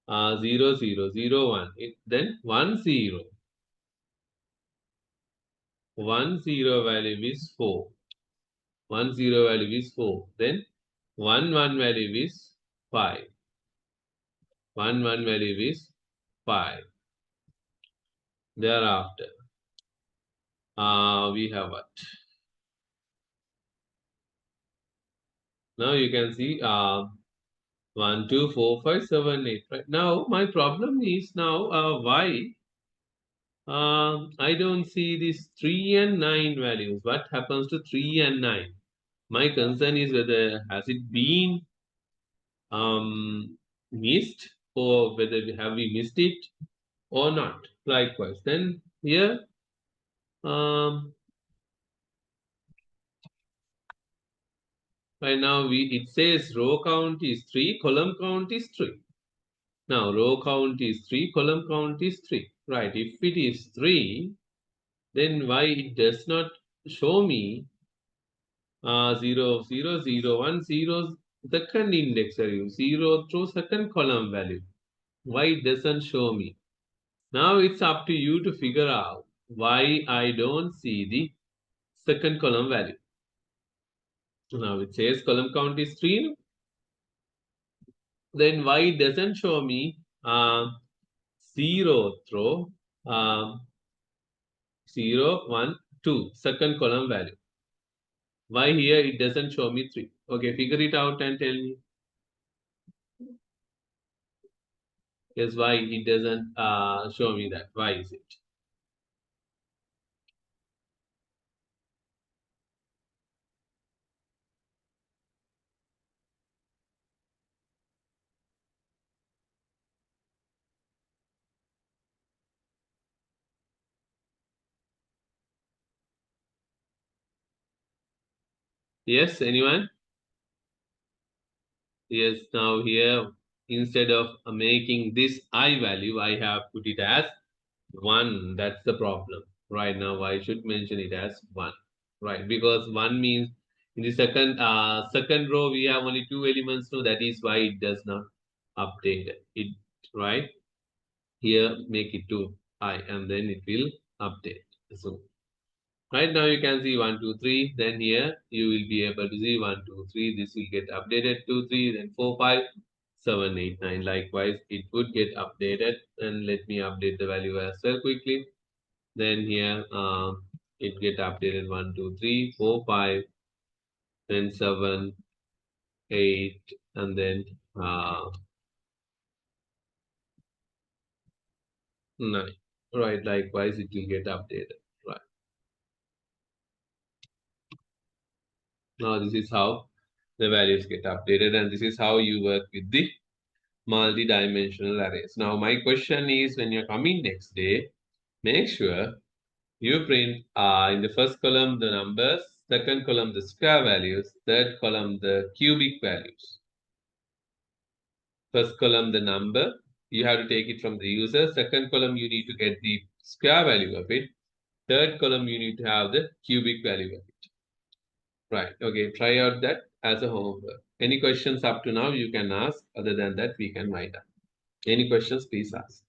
0, 0, 0, 1. Then 1, 0. 1, 0 value is 4. 1, 0 value is 4. Then 1, 1 value is 5. 1, 1 value is 5. Thereafter, we have what? Now you can see 1, 2, 4, 5, 7, 8. Right now, my problem is now why I don't see these 3 and 9 values. What happens to 3 and 9? My concern is whether has it been missed or whether have we missed it or not. Likewise, then here right now it says row count is 3, column count is 3. Now row count is 3, column count is 3. Right, if it is 3, then why it does not show me 0, 0, 0, 1, 0 second index value, 0 through second column value? Why it doesn't show me? Now it's up to you to figure out why I don't see the second column value. Now it says column count is 3. Then why it doesn't show me 0 through 0, 1, 2 second column value? Why here it doesn't show me 3? Okay, figure it out and tell me. Yes, why it doesn't show me that? Why is it? Yes, anyone? Yes, now here, instead of making this I value, I have put it as 1. That's the problem. Right now, I should mention it as 1. Right, because 1 means in the second row, we have only 2 elements, so that is why it does not update it, right? Here, make it 2 I, and then it will update. So Right now you can see 1, 2, 3. Then here you will be able to see 1, 2, 3. This will get updated 2, 3, then 4, 5, 7, 8, 9. Likewise, it would get updated. And let me update the value as well quickly. Then here it get updated 1, 2, 3, 4, 5, then 7, 8, and then 9. Right, likewise it will get updated. Right. Now this is how the values get updated, and this is how you work with the multi-dimensional arrays. Now my question is, when you're coming next day, make sure you print in the first column the numbers, second column the square values, third column the cubic values. First column the number, you have to take it from the user. Second column you need to get the square value of it. Third column you need to have the cubic value of it. Right, okay, try out that as a homework. Any questions up to now you can ask. Other than that, we can wind up. Any questions, please ask.